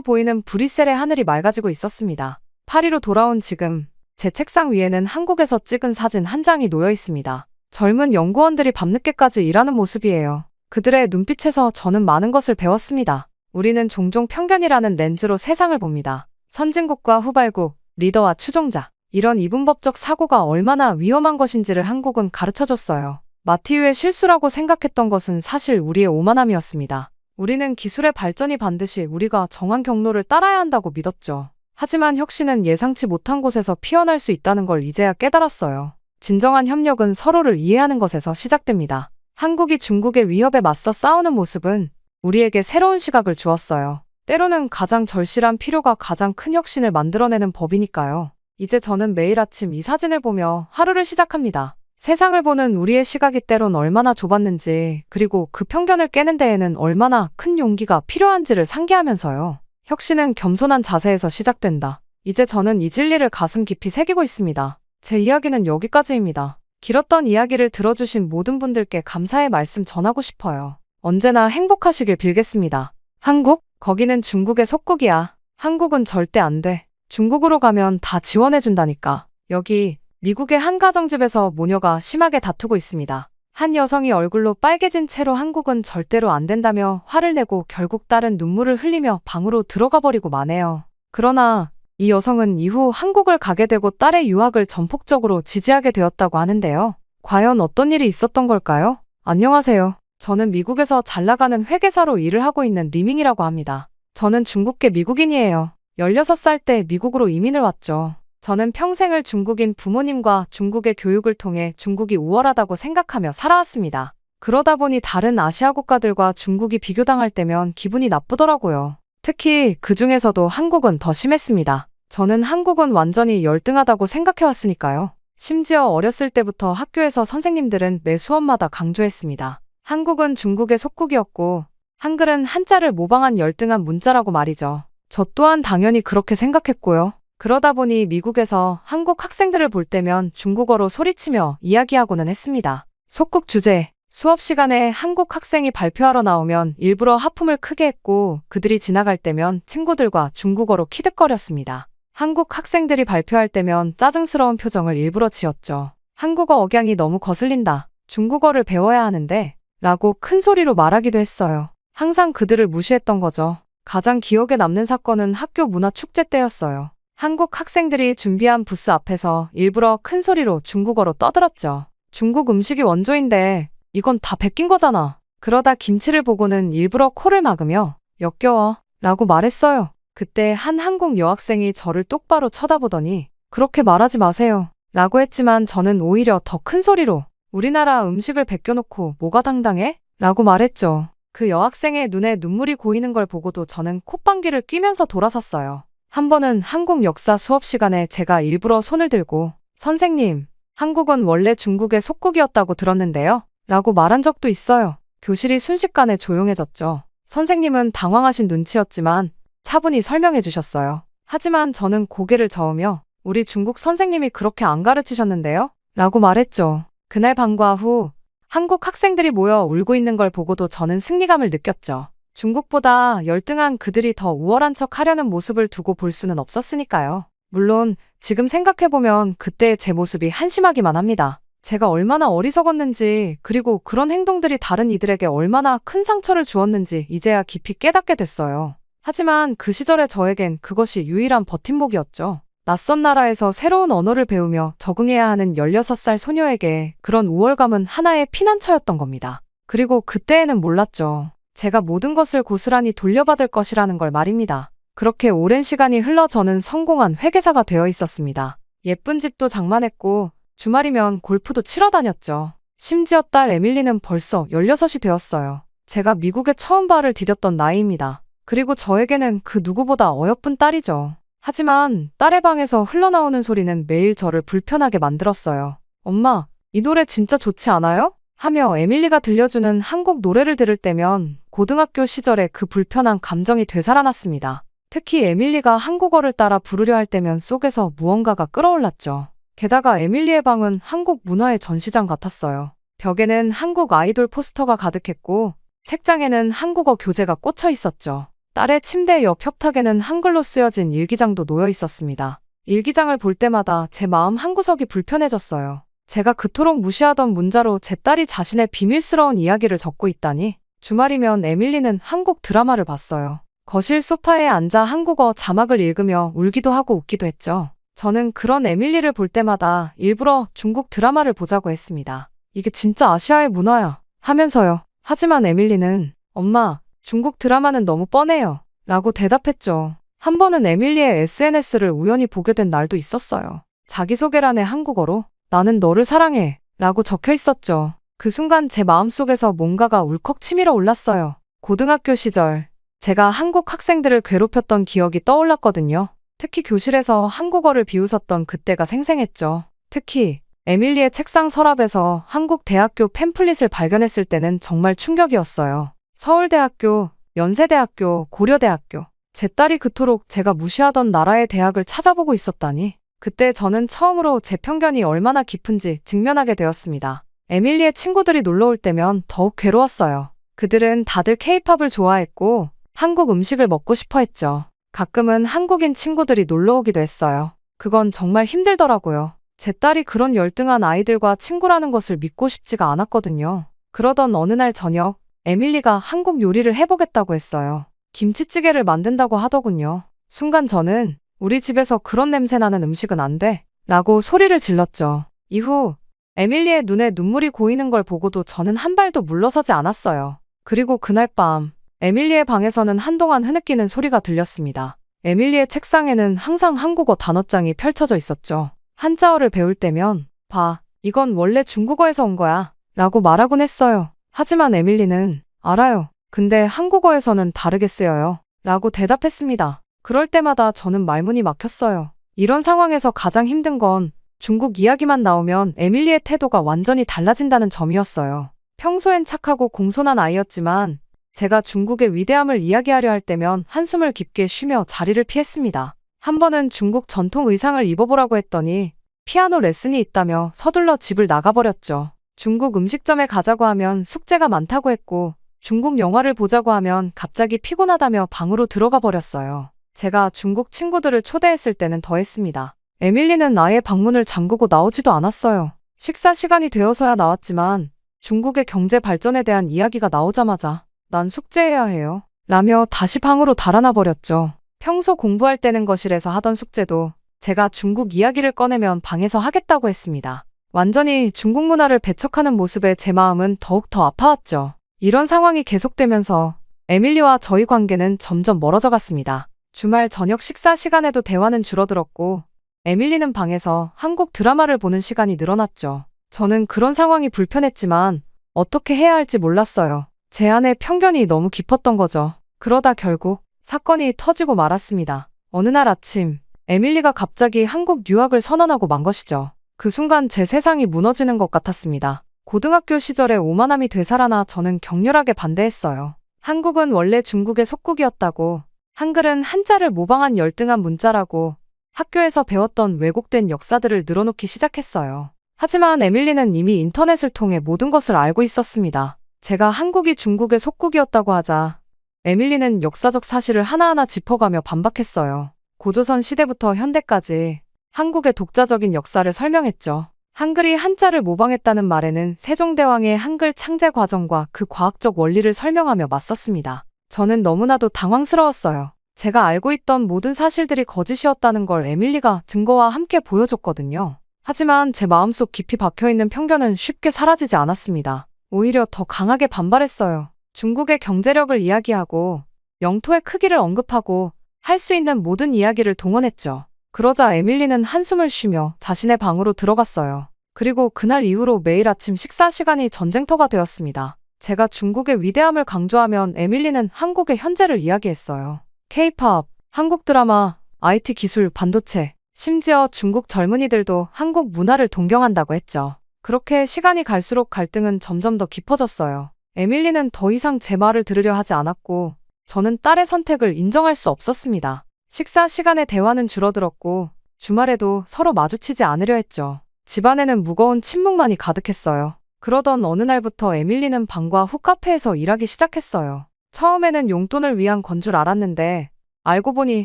Speaker 1: 보이는 브뤼셀의 하늘이 맑아지고 있었습니다. 파리로 돌아온 지금 제 책상 위에는 한국에서 찍은 사진 한 장이 놓여 있습니다. 젊은 연구원들이 밤늦게까지 일하는 모습이에요. 그들의 눈빛에서 저는 많은 것을 배웠습니다. 우리는 종종 편견이라는 렌즈로 세상을 봅니다. 선진국과 후발국, 리더와 추종자. 이런 이분법적 사고가 얼마나 위험한 것인지를 한국은 가르쳐줬어요. 마티유의 실수라고 생각했던 것은 사실 우리의 오만함이었습니다. 우리는 기술의 발전이 반드시 우리가 정한 경로를 따라야 한다고 믿었죠. 하지만 혁신은 예상치 못한 곳에서 피어날 수 있다는 걸 이제야 깨달았어요. 진정한 협력은 서로를 이해하는 것에서 시작됩니다. 한국이 중국의 위협에 맞서 싸우는 모습은 우리에게 새로운 시각을 주었어요. 때로는 가장 절실한 필요가 가장 큰 혁신을 만들어내는 법이니까요. 이제 저는 매일 아침 이 사진을 보며 하루를 시작합니다. 세상을 보는 우리의 시각이 때론 얼마나 좁았는지, 그리고 그 편견을 깨는 데에는 얼마나 큰 용기가 필요한지를 상기하면서요. 혁신은 겸손한 자세에서 시작된다. 이제 저는 이 진리를 가슴 깊이 새기고 있습니다. 제 이야기는 여기까지입니다. 길었던 이야기를 들어주신 모든 분들께 감사의 말씀 전하고 싶어요. 언제나 행복하시길 빌겠습니다. 한국? 거기는 중국의 속국이야. 한국은 절대 안 돼. 중국으로 가면 다 지원해준다니까. 여기 미국의 한 가정집에서 모녀가 심하게 다투고 있습니다. 한 여성이 얼굴로 빨개진 채로 한국은 절대로 안 된다며 화를 내고 결국 딸은 눈물을 흘리며 방으로 들어가 버리고 마네요. 그러나 이 여성은 이후 한국을 가게 되고 딸의 유학을 전폭적으로 지지하게 되었다고 하는데요. 과연 어떤 일이 있었던 걸까요? 안녕하세요. 저는 미국에서 잘 나가는 회계사로 일을 하고 있는 리밍이라고 합니다. 저는 중국계 미국인이에요. 16살 때 미국으로 이민을 왔죠. 저는 평생을 중국인 부모님과 중국의 교육을 통해 중국이 우월하다고 생각하며 살아왔습니다. 그러다 보니 다른 아시아 국가들과 중국이 비교당할 때면 기분이 나쁘더라고요. 특히 그 중에서도 한국은 더 심했습니다. 저는 한국은 완전히 열등하다고 생각해왔으니까요. 심지어 어렸을 때부터 학교에서 선생님들은 매 수업마다 강조했습니다. 한국은 중국의 속국이었고 한글은 한자를 모방한 열등한 문자라고 말이죠. 저 또한 당연히 그렇게 생각했고요. 그러다 보니 미국에서 한국 학생들을 볼 때면 중국어로 소리치며 이야기하고는 했습니다. 속국 주제, 수업 시간에 한국 학생이 발표하러 나오면 일부러 하품을 크게 했고 그들이 지나갈 때면 친구들과 중국어로 키득거렸습니다. 한국 학생들이 발표할 때면 짜증스러운 표정을 일부러 지었죠. 한국어 억양이 너무 거슬린다. 중국어를 배워야 하는데 라고 큰 소리로 말하기도 했어요. 항상 그들을 무시했던 거죠. 가장 기억에 남는 사건은 학교 문화축제 때였어요. 한국 학생들이 준비한 부스 앞에서 일부러 큰 소리로 중국어로 떠들었죠. 중국 음식이 원조인데 이건 다 베낀 거잖아. 그러다 김치를 보고는 일부러 코를 막으며 역겨워 라고 말했어요. 그때 한 한국 여학생이 저를 똑바로 쳐다보더니 그렇게 말하지 마세요 라고 했지만 저는 오히려 더 큰 소리로 우리나라 음식을 베껴놓고 뭐가 당당해? 라고 말했죠. 그 여학생의 눈에 눈물이 고이는 걸 보고도 저는 콧방귀를 뀌면서 돌아섰어요. 한 번은 한국 역사 수업 시간에 제가 일부러 손을 들고 선생님, 한국은 원래 중국의 속국이었다고 들었는데요? 라고 말한 적도 있어요. 교실이 순식간에 조용해졌죠. 선생님은 당황하신 눈치였지만 차분히 설명해 주셨어요. 하지만 저는 고개를 저으며 우리 중국 선생님이 그렇게 안 가르치셨는데요? 라고 말했죠. 그날 밤과 후 한국 학생들이 모여 울고 있는 걸 보고도 저는 승리감을 느꼈죠. 중국보다 열등한 그들이 더 우월한 척 하려는 모습을 두고 볼 수는 없었으니까요. 물론 지금 생각해보면 그때의 제 모습이 한심하기만 합니다. 제가 얼마나 어리석었는지 그리고 그런 행동들이 다른 이들에게 얼마나 큰 상처를 주었는지 이제야 깊이 깨닫게 됐어요. 하지만 그 시절의 저에겐 그것이 유일한 버팀목이었죠. 낯선 나라에서 새로운 언어를 배우며 적응해야 하는 16살 소녀에게 그런 우월감은 하나의 피난처였던 겁니다. 그리고 그때에는 몰랐죠. 제가 모든 것을 고스란히 돌려받을 것이라는 걸 말입니다. 그렇게 오랜 시간이 흘러 저는 성공한 회계사가 되어 있었습니다. 예쁜 집도 장만했고 주말이면 골프도 치러 다녔죠. 심지어 딸 에밀리는 벌써 16이 되었어요. 제가 미국에 처음 발을 디뎠던 나이입니다. 그리고 저에게는 그 누구보다 어여쁜 딸이죠. 하지만 딸의 방에서 흘러나오는 소리는 매일 저를 불편하게 만들었어요. 엄마, 이 노래 진짜 좋지 않아요? 하며 에밀리가 들려주는 한국 노래를 들을 때면 고등학교 시절에 그 불편한 감정이 되살아났습니다. 특히 에밀리가 한국어를 따라 부르려 할 때면 속에서 무언가가 끓어올랐죠. 게다가 에밀리의 방은 한국 문화의 전시장 같았어요. 벽에는 한국 아이돌 포스터가 가득했고 책장에는 한국어 교재가 꽂혀 있었죠. 딸의 침대 옆 협탁에는 한글로 쓰여진 일기장도 놓여 있었습니다. 일기장을 볼 때마다 제 마음 한구석이 불편해졌어요. 제가 그토록 무시하던 문자로 제 딸이 자신의 비밀스러운 이야기를 적고 있다니. 주말이면 에밀리는 한국 드라마를 봤어요. 거실 소파에 앉아 한국어 자막을 읽으며 울기도 하고 웃기도 했죠. 저는 그런 에밀리를 볼 때마다 일부러 중국 드라마를 보자고 했습니다. 이게 진짜 아시아의 문화야 하면서요. 하지만 에밀리는 엄마, 중국 드라마는 너무 뻔해요 라고 대답했죠. 한 번은 에밀리의 SNS를 우연히 보게 된 날도 있었어요. 자기소개란에 한국어로 나는 너를 사랑해 라고 적혀 있었죠. 그 순간 제 마음속에서 뭔가가 울컥 치밀어 올랐어요. 고등학교 시절 제가 한국 학생들을 괴롭혔던 기억이 떠올랐거든요. 특히 교실에서 한국어를 비웃었던 그때가 생생했죠. 특히 에밀리의 책상 서랍에서 한국 대학교 팸플릿을 발견했을 때는 정말 충격이었어요. 서울대학교, 연세대학교, 고려대학교. 제 딸이 그토록 제가 무시하던 나라의 대학을 찾아보고 있었다니. 그때 저는 처음으로 제 편견이 얼마나 깊은지 직면하게 되었습니다. 에밀리의 친구들이 놀러 올 때면 더욱 괴로웠어요. 그들은 다들 케이팝을 좋아했고 한국 음식을 먹고 싶어 했죠. 가끔은 한국인 친구들이 놀러 오기도 했어요. 그건 정말 힘들더라고요. 제 딸이 그런 열등한 아이들과 친구라는 것을 믿고 싶지가 않았거든요. 그러던 어느 날 저녁, 에밀리가 한국 요리를 해보겠다고 했어요. 김치찌개를 만든다고 하더군요. 순간 저는 우리 집에서 그런 냄새 나는 음식은 안 돼 라고 소리를 질렀죠. 이후 에밀리의 눈에 눈물이 고이는 걸 보고도 저는 한 발도 물러서지 않았어요. 그리고 그날 밤 에밀리의 방에서는 한동안 흐느끼는 소리가 들렸습니다. 에밀리의 책상에는 항상 한국어 단어장이 펼쳐져 있었죠. 한자어를 배울 때면 봐, 이건 원래 중국어에서 온 거야 라고 말하곤 했어요. 하지만 에밀리는 알아요. 근데 한국어에서는 다르게 쓰여요 라고 대답했습니다. 그럴 때마다 저는 말문이 막혔어요. 이런 상황에서 가장 힘든 건 중국 이야기만 나오면 에밀리의 태도가 완전히 달라진다는 점이었어요. 평소엔 착하고 공손한 아이였지만 제가 중국의 위대함을 이야기하려 할 때면 한숨을 깊게 쉬며 자리를 피했습니다. 한 번은 중국 전통 의상을 입어보라고 했더니 피아노 레슨이 있다며 서둘러 집을 나가버렸죠. 중국 음식점에 가자고 하면 숙제가 많다고 했고 중국 영화를 보자고 하면 갑자기 피곤하다며 방으로 들어가 버렸어요. 제가 중국 친구들을 초대했을 때는 더했습니다. 에밀리는 아예 방문을 잠그고 나오지도 않았어요. 식사 시간이 되어서야 나왔지만 중국의 경제 발전에 대한 이야기가 나오자마자 난 숙제해야 해요 라며 다시 방으로 달아나 버렸죠. 평소 공부할 때는 거실에서 하던 숙제도 제가 중국 이야기를 꺼내면 방에서 하겠다고 했습니다. 완전히 중국 문화를 배척하는 모습에 제 마음은 더욱 더 아파왔죠. 이런 상황이 계속되면서 에밀리와 저희 관계는 점점 멀어져 갔습니다. 주말 저녁 식사 시간에도 대화는 줄어들었고 에밀리는 방에서 한국 드라마를 보는 시간이 늘어났죠. 저는 그런 상황이 불편했지만 어떻게 해야 할지 몰랐어요. 제 안에 편견이 너무 깊었던 거죠. 그러다 결국 사건이 터지고 말았습니다. 어느 날 아침 에밀리가 갑자기 한국 유학을 선언하고 만 것이죠. 그 순간 제 세상이 무너지는 것 같았습니다. 고등학교 시절에 오만함이 되살아나 저는 격렬하게 반대했어요. 한국은 원래 중국의 속국이었다고, 한글은 한자를 모방한 열등한 문자라고 학교에서 배웠던 왜곡된 역사들을 늘어놓기 시작했어요. 하지만 에밀리는 이미 인터넷을 통해 모든 것을 알고 있었습니다. 제가 한국이 중국의 속국이었다고 하자 에밀리는 역사적 사실을 하나하나 짚어가며 반박했어요. 고조선 시대부터 현대까지 한국의 독자적인 역사를 설명했죠. 한글이 한자를 모방했다는 말에는 세종대왕의 한글 창제 과정과 그 과학적 원리를 설명하며 맞섰습니다. 저는 너무나도 당황스러웠어요. 제가 알고 있던 모든 사실들이 거짓이었다는 걸 에밀리가 증거와 함께 보여줬거든요. 하지만 제 마음속 깊이 박혀있는 편견은 쉽게 사라지지 않았습니다. 오히려 더 강하게 반발했어요. 중국의 경제력을 이야기하고 영토의 크기를 언급하고 할 수 있는 모든 이야기를 동원했죠. 그러자 에밀리는 한숨을 쉬며 자신의 방으로 들어갔어요. 그리고 그날 이후로 매일 아침 식사 시간이 전쟁터가 되었습니다. 제가 중국의 위대함을 강조하면 에밀리는 한국의 현재를 이야기했어요. K-팝, 한국 드라마, IT 기술, 반도체, 심지어 중국 젊은이들도 한국 문화를 동경한다고 했죠. 그렇게 시간이 갈수록 갈등은 점점 더 깊어졌어요. 에밀리는 더 이상 제 말을 들으려 하지 않았고 저는 딸의 선택을 인정할 수 없었습니다. 식사 시간에 대화는 줄어들었고 주말에도 서로 마주치지 않으려 했죠. 집안에는 무거운 침묵만이 가득했어요. 그러던 어느 날부터 에밀리는 방과 후 카페에서 일하기 시작했어요. 처음에는 용돈을 위한 건 줄 알았는데 알고 보니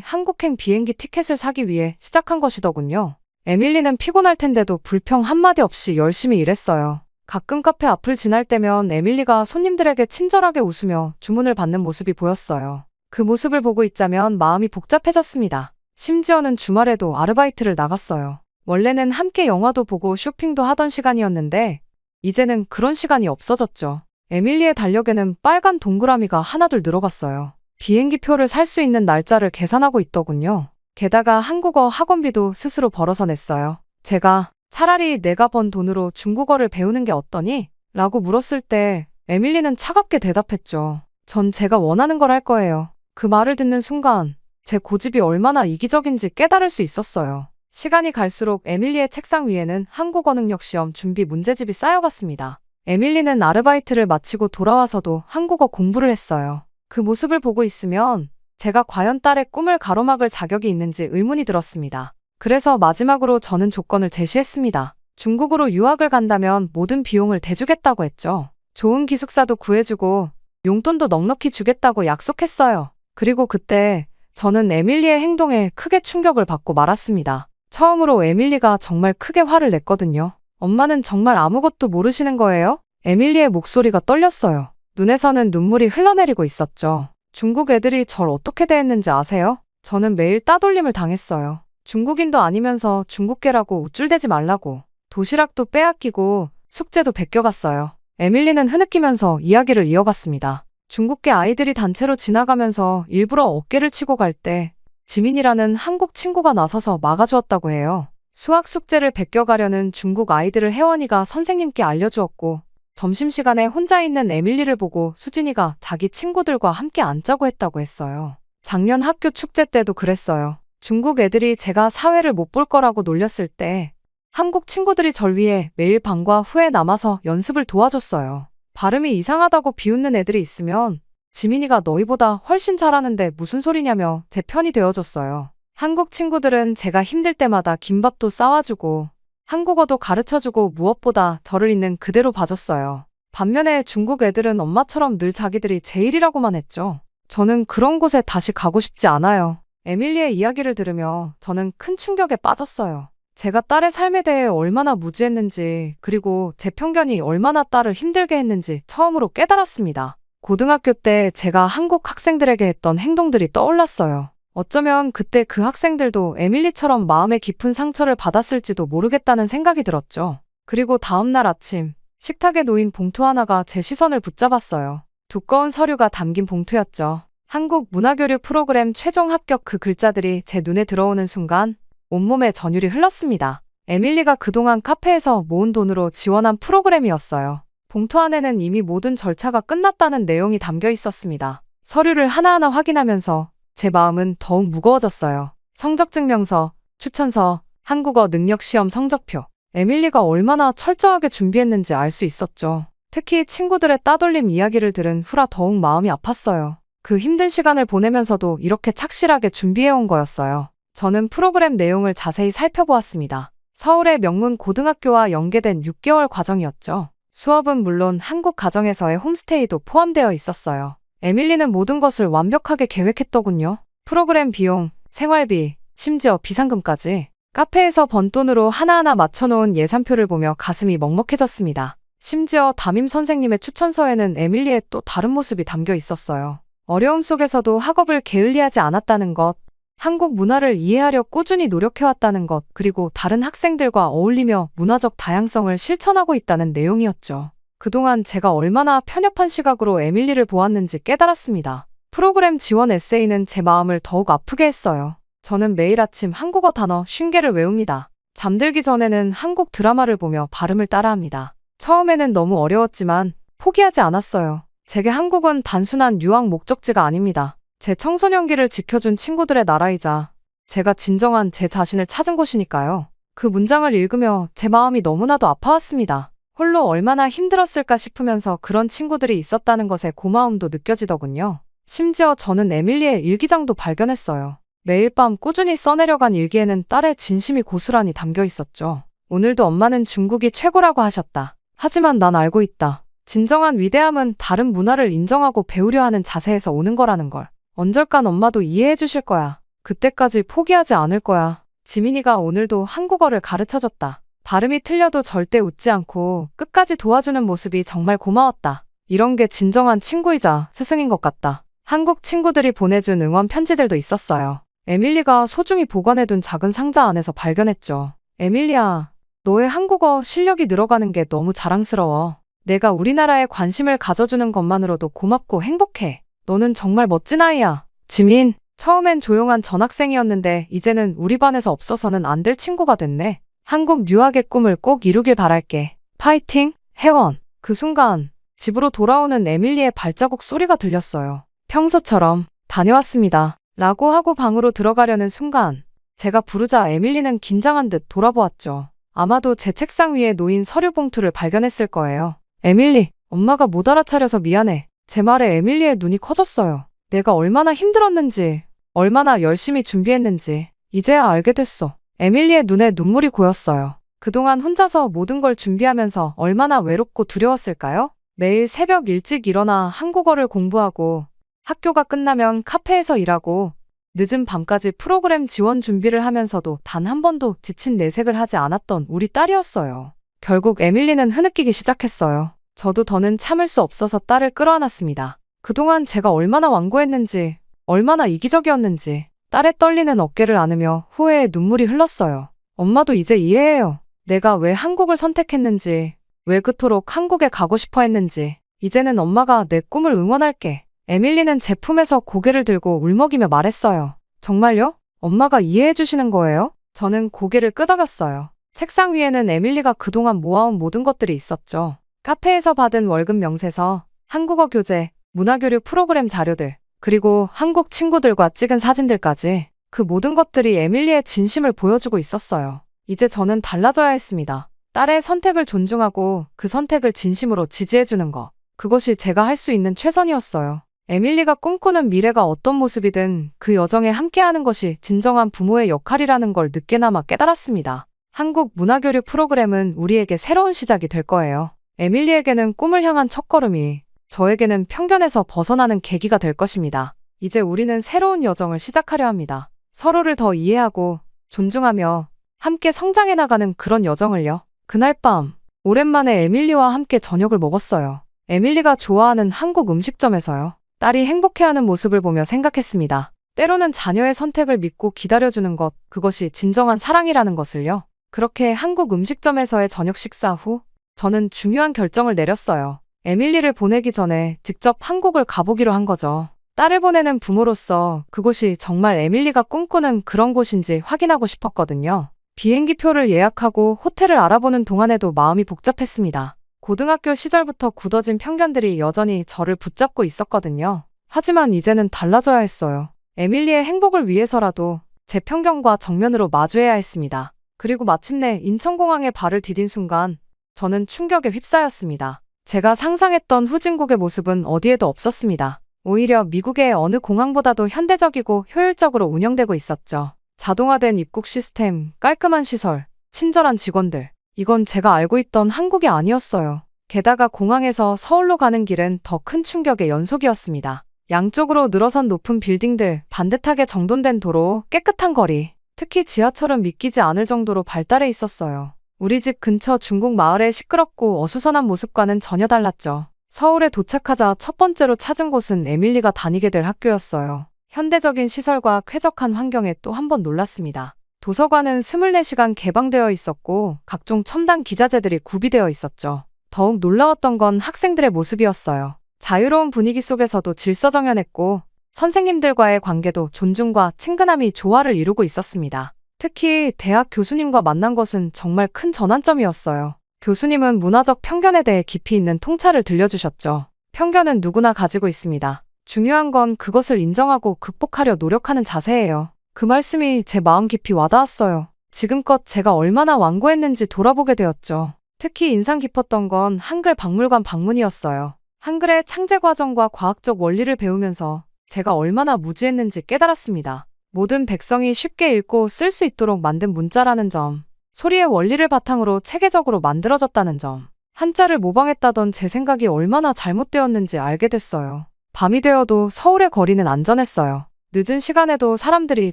Speaker 1: 한국행 비행기 티켓을 사기 위해 시작한 것이더군요. 에밀리는 피곤할 텐데도 불평 한마디 없이 열심히 일했어요. 가끔 카페 앞을 지날 때면 에밀리가 손님들에게 친절하게 웃으며 주문을 받는 모습이 보였어요. 그 모습을 보고 있자면 마음이 복잡해졌습니다. 심지어는 주말에도 아르바이트를 나갔어요. 원래는 함께 영화도 보고 쇼핑도 하던 시간이었는데 이제는 그런 시간이 없어졌죠. 에밀리의 달력에는 빨간 동그라미가 하나둘 늘어갔어요. 비행기 표를 살 수 있는 날짜를 계산하고 있더군요. 게다가 한국어 학원비도 스스로 벌어서 냈어요. 제가 차라리 내가 번 돈으로 중국어를 배우는 게 어떠니? 라고 물었을 때 에밀리는 차갑게 대답했죠. 전 제가 원하는 걸 할 거예요. 그 말을 듣는 순간 제 고집이 얼마나 이기적인지 깨달을 수 있었어요. 시간이 갈수록 에밀리의 책상 위에는 한국어 능력 시험 준비 문제집이 쌓여갔습니다. 에밀리는 아르바이트를 마치고 돌아와서도 한국어 공부를 했어요. 그 모습을 보고 있으면 제가 과연 딸의 꿈을 가로막을 자격이 있는지 의문이 들었습니다. 그래서 마지막으로 저는 조건을 제시했습니다. 중국으로 유학을 간다면 모든 비용을 대주겠다고 했죠. 좋은 기숙사도 구해주고 용돈도 넉넉히 주겠다고 약속했어요. 그리고 그때 저는 에밀리의 행동에 크게 충격을 받고 말았습니다. 처음으로 에밀리가 정말 크게 화를 냈거든요. 엄마는 정말 아무것도 모르시는 거예요? 에밀리의 목소리가 떨렸어요. 눈에서는 눈물이 흘러내리고 있었죠. 중국 애들이 절 어떻게 대했는지 아세요? 저는 매일 따돌림을 당했어요. 중국인도 아니면서 중국계라고 우쭐대지 말라고. 도시락도 빼앗기고 숙제도 베껴갔어요. 에밀리는 흐느끼면서 이야기를 이어갔습니다. 중국계 아이들이 단체로 지나가면서 일부러 어깨를 치고 갈 때 지민이라는 한국 친구가 나서서 막아주었다고 해요. 수학 숙제를 베껴가려는 중국 아이들을 혜원이가 선생님께 알려주었고 점심시간에 혼자 있는 에밀리를 보고 수진이가 자기 친구들과 함께 앉자고 했다고 했어요. 작년 학교 축제 때도 그랬어요. 중국 애들이 제가 사회를 못 볼 거라고 놀렸을 때 한국 친구들이 절 위해 매일 방과 후에 남아서 연습을 도와줬어요. 발음이 이상하다고 비웃는 애들이 있으면 지민이가 너희보다 훨씬 잘하는데 무슨 소리냐며 제 편이 되어줬어요. 한국 친구들은 제가 힘들 때마다 김밥도 싸와주고 한국어도 가르쳐주고 무엇보다 저를 있는 그대로 봐줬어요. 반면에 중국 애들은 엄마처럼 늘 자기들이 제일이라고만 했죠. 저는 그런 곳에 다시 가고 싶지 않아요. 에밀리의 이야기를 들으며 저는 큰 충격에 빠졌어요. 제가 딸의 삶에 대해 얼마나 무지했는지 그리고 제 편견이 얼마나 딸을 힘들게 했는지 처음으로 깨달았습니다. 고등학교 때 제가 한국 학생들에게 했던 행동들이 떠올랐어요. 어쩌면 그때 그 학생들도 에밀리처럼 마음에 깊은 상처를 받았을지도 모르겠다는 생각이 들었죠. 그리고 다음 날 아침 식탁에 놓인 봉투 하나가 제 시선을 붙잡았어요. 두꺼운 서류가 담긴 봉투였죠. 한국 문화교류 프로그램 최종 합격 그 글자들이 제 눈에 들어오는 순간 온몸에 전율이 흘렀습니다. 에밀리가 그동안 카페에서 모은 돈으로 지원한 프로그램이었어요. 봉투 안에는 이미 모든 절차가 끝났다는 내용이 담겨 있었습니다. 서류를 하나하나 확인하면서 제 마음은 더욱 무거워졌어요. 성적증명서, 추천서, 한국어 능력시험 성적표. 에밀리가 얼마나 철저하게 준비했는지 알 수 있었죠. 특히 친구들의 따돌림 이야기를 들은 후라 더욱 마음이 아팠어요. 그 힘든 시간을 보내면서도 이렇게 착실하게 준비해온 거였어요. 저는 프로그램 내용을 자세히 살펴보았습니다. 서울의 명문 고등학교와 연계된 6개월 과정이었죠. 수업은 물론 한국 가정에서의 홈스테이도 포함되어 있었어요. 에밀리는 모든 것을 완벽하게 계획했더군요. 프로그램 비용, 생활비, 심지어 비상금까지. 카페에서 번 돈으로 하나하나 맞춰놓은 예산표를 보며 가슴이 먹먹해졌습니다. 심지어 담임 선생님의 추천서에는 에밀리의 또 다른 모습이 담겨 있었어요. 어려움 속에서도 학업을 게을리하지 않았다는 것, 한국 문화를 이해하려 꾸준히 노력해왔다는 것, 그리고 다른 학생들과 어울리며 문화적 다양성을 실천하고 있다는 내용이었죠. 그동안 제가 얼마나 편협한 시각으로 에밀리를 보았는지 깨달았습니다. 프로그램 지원 에세이는 제 마음을 더욱 아프게 했어요. 저는 매일 아침 한국어 단어 50개를 외웁니다. 잠들기 전에는 한국 드라마를 보며 발음을 따라합니다. 처음에는 너무 어려웠지만 포기하지 않았어요. 제게 한국은 단순한 유학 목적지가 아닙니다. 제 청소년기를 지켜준 친구들의 나라이자 제가 진정한 제 자신을 찾은 곳이니까요. 그 문장을 읽으며 제 마음이 너무나도 아파왔습니다. 홀로 얼마나 힘들었을까 싶으면서 그런 친구들이 있었다는 것에 고마움도 느껴지더군요. 심지어 저는 에밀리의 일기장도 발견했어요. 매일 밤 꾸준히 써내려간 일기에는 딸의 진심이 고스란히 담겨 있었죠. 오늘도 엄마는 중국이 최고라고 하셨다. 하지만 난 알고 있다. 진정한 위대함은 다른 문화를 인정하고 배우려 하는 자세에서 오는 거라는 걸. 언젠간 엄마도 이해해 주실 거야. 그때까지 포기하지 않을 거야. 지민이가 오늘도 한국어를 가르쳐줬다. 발음이 틀려도 절대 웃지 않고 끝까지 도와주는 모습이 정말 고마웠다. 이런 게 진정한 친구이자 스승인 것 같다. 한국 친구들이 보내준 응원 편지들도 있었어요. 에밀리가 소중히 보관해둔 작은 상자 안에서 발견했죠. 에밀리야, 너의 한국어 실력이 늘어가는 게 너무 자랑스러워. 내가 우리나라에 관심을 가져주는 것만으로도 고맙고 행복해. 너는 정말 멋진 아이야. 지민, 처음엔 조용한 전학생이었는데 이제는 우리 반에서 없어서는 안 될 친구가 됐네. 한국 유학의 꿈을 꼭 이루길 바랄게. 파이팅, 혜원. 그 순간 집으로 돌아오는 에밀리의 발자국 소리가 들렸어요. 평소처럼 다녀왔습니다. 라고 하고 방으로 들어가려는 순간 제가 부르자 에밀리는 긴장한 듯 돌아보았죠. 아마도 제 책상 위에 놓인 서류 봉투를 발견했을 거예요. 에밀리, 엄마가 못 알아차려서 미안해. 제 말에 에밀리의 눈이 커졌어요. 내가 얼마나 힘들었는지, 얼마나 열심히 준비했는지 이제야 알게 됐어. 에밀리의 눈에 눈물이 고였어요. 그동안 혼자서 모든 걸 준비하면서 얼마나 외롭고 두려웠을까요? 매일 새벽 일찍 일어나 한국어를 공부하고 학교가 끝나면 카페에서 일하고 늦은 밤까지 프로그램 지원 준비를 하면서도 단 한 번도 지친 내색을 하지 않았던 우리 딸이었어요. 결국 에밀리는 흐느끼기 시작했어요. 저도 더는 참을 수 없어서 딸을 끌어안았습니다. 그동안 제가 얼마나 완고했는지, 얼마나 이기적이었는지 딸의 떨리는 어깨를 안으며 후회의 눈물이 흘렀어요. 엄마도 이제 이해해요. 내가 왜 한국을 선택했는지, 왜 그토록 한국에 가고 싶어 했는지. 이제는 엄마가 내 꿈을 응원할게. 에밀리는 제 품에서 고개를 들고 울먹이며 말했어요. 정말요? 엄마가 이해해 주시는 거예요? 저는 고개를 끄덕였어요. 책상 위에는 에밀리가 그동안 모아온 모든 것들이 있었죠. 카페에서 받은 월급 명세서, 한국어 교재, 문화교류 프로그램 자료들, 그리고 한국 친구들과 찍은 사진들까지. 그 모든 것들이 에밀리의 진심을 보여주고 있었어요. 이제 저는 달라져야 했습니다. 딸의 선택을 존중하고 그 선택을 진심으로 지지해주는 것. 그것이 제가 할 수 있는 최선이었어요. 에밀리가 꿈꾸는 미래가 어떤 모습이든 그 여정에 함께하는 것이 진정한 부모의 역할이라는 걸 늦게나마 깨달았습니다. 한국 문화교류 프로그램은 우리에게 새로운 시작이 될 거예요. 에밀리에게는 꿈을 향한 첫걸음이, 저에게는 편견에서 벗어나는 계기가 될 것입니다. 이제 우리는 새로운 여정을 시작하려 합니다. 서로를 더 이해하고 존중하며 함께 성장해 나가는 그런 여정을요. 그날 밤, 오랜만에 에밀리와 함께 저녁을 먹었어요. 에밀리가 좋아하는 한국 음식점에서요. 딸이 행복해하는 모습을 보며 생각했습니다. 때로는 자녀의 선택을 믿고 기다려주는 것, 그것이 진정한 사랑이라는 것을요. 그렇게 한국 음식점에서의 저녁 식사 후 저는 중요한 결정을 내렸어요. 에밀리를 보내기 전에 직접 한국을 가보기로 한 거죠. 딸을 보내는 부모로서 그곳이 정말 에밀리가 꿈꾸는 그런 곳인지 확인하고 싶었거든요. 비행기표를 예약하고 호텔을 알아보는 동안에도 마음이 복잡했습니다. 고등학교 시절부터 굳어진 편견들이 여전히 저를 붙잡고 있었거든요. 하지만 이제는 달라져야 했어요. 에밀리의 행복을 위해서라도 제 편견과 정면으로 마주해야 했습니다. 그리고 마침내 인천공항에 발을 디딘 순간 저는 충격에 휩싸였습니다. 제가 상상했던 후진국의 모습은 어디에도 없었습니다. 오히려 미국의 어느 공항보다도 현대적이고 효율적으로 운영되고 있었죠. 자동화된 입국 시스템, 깔끔한 시설, 친절한 직원들. 이건 제가 알고 있던 한국이 아니었어요. 게다가 공항에서 서울로 가는 길은 더 큰 충격의 연속이었습니다. 양쪽으로 늘어선 높은 빌딩들, 반듯하게 정돈된 도로, 깨끗한 거리. 특히 지하철은 믿기지 않을 정도로 발달해 있었어요. 우리 집 근처 중국 마을의 시끄럽고 어수선한 모습과는 전혀 달랐죠. 서울에 도착하자 첫 번째로 찾은 곳은 에밀리가 다니게 될 학교였어요. 현대적인 시설과 쾌적한 환경에 또 한 번 놀랐습니다. 도서관은 24시간 개방되어 있었고 각종 첨단 기자재들이 구비되어 있었죠. 더욱 놀라웠던 건 학생들의 모습이었어요. 자유로운 분위기 속에서도 질서정연했고 선생님들과의 관계도 존중과 친근함이 조화를 이루고 있었습니다. 특히 대학 교수님과 만난 것은 정말 큰 전환점이었어요. 교수님은 문화적 편견에 대해 깊이 있는 통찰을 들려주셨죠. 편견은 누구나 가지고 있습니다. 중요한 건 그것을 인정하고 극복하려 노력하는 자세예요. 그 말씀이 제 마음 깊이 와닿았어요. 지금껏 제가 얼마나 완고했는지 돌아보게 되었죠. 특히 인상 깊었던 건 한글 박물관 방문이었어요. 한글의 창제 과정과 과학적 원리를 배우면서 제가 얼마나 무지했는지 깨달았습니다. 모든 백성이 쉽게 읽고 쓸 수 있도록 만든 문자라는 점, 소리의 원리를 바탕으로 체계적으로 만들어졌다는 점, 한자를 모방했다던 제 생각이 얼마나 잘못되었는지 알게 됐어요. 밤이 되어도 서울의 거리는 안전했어요. 늦은 시간에도 사람들이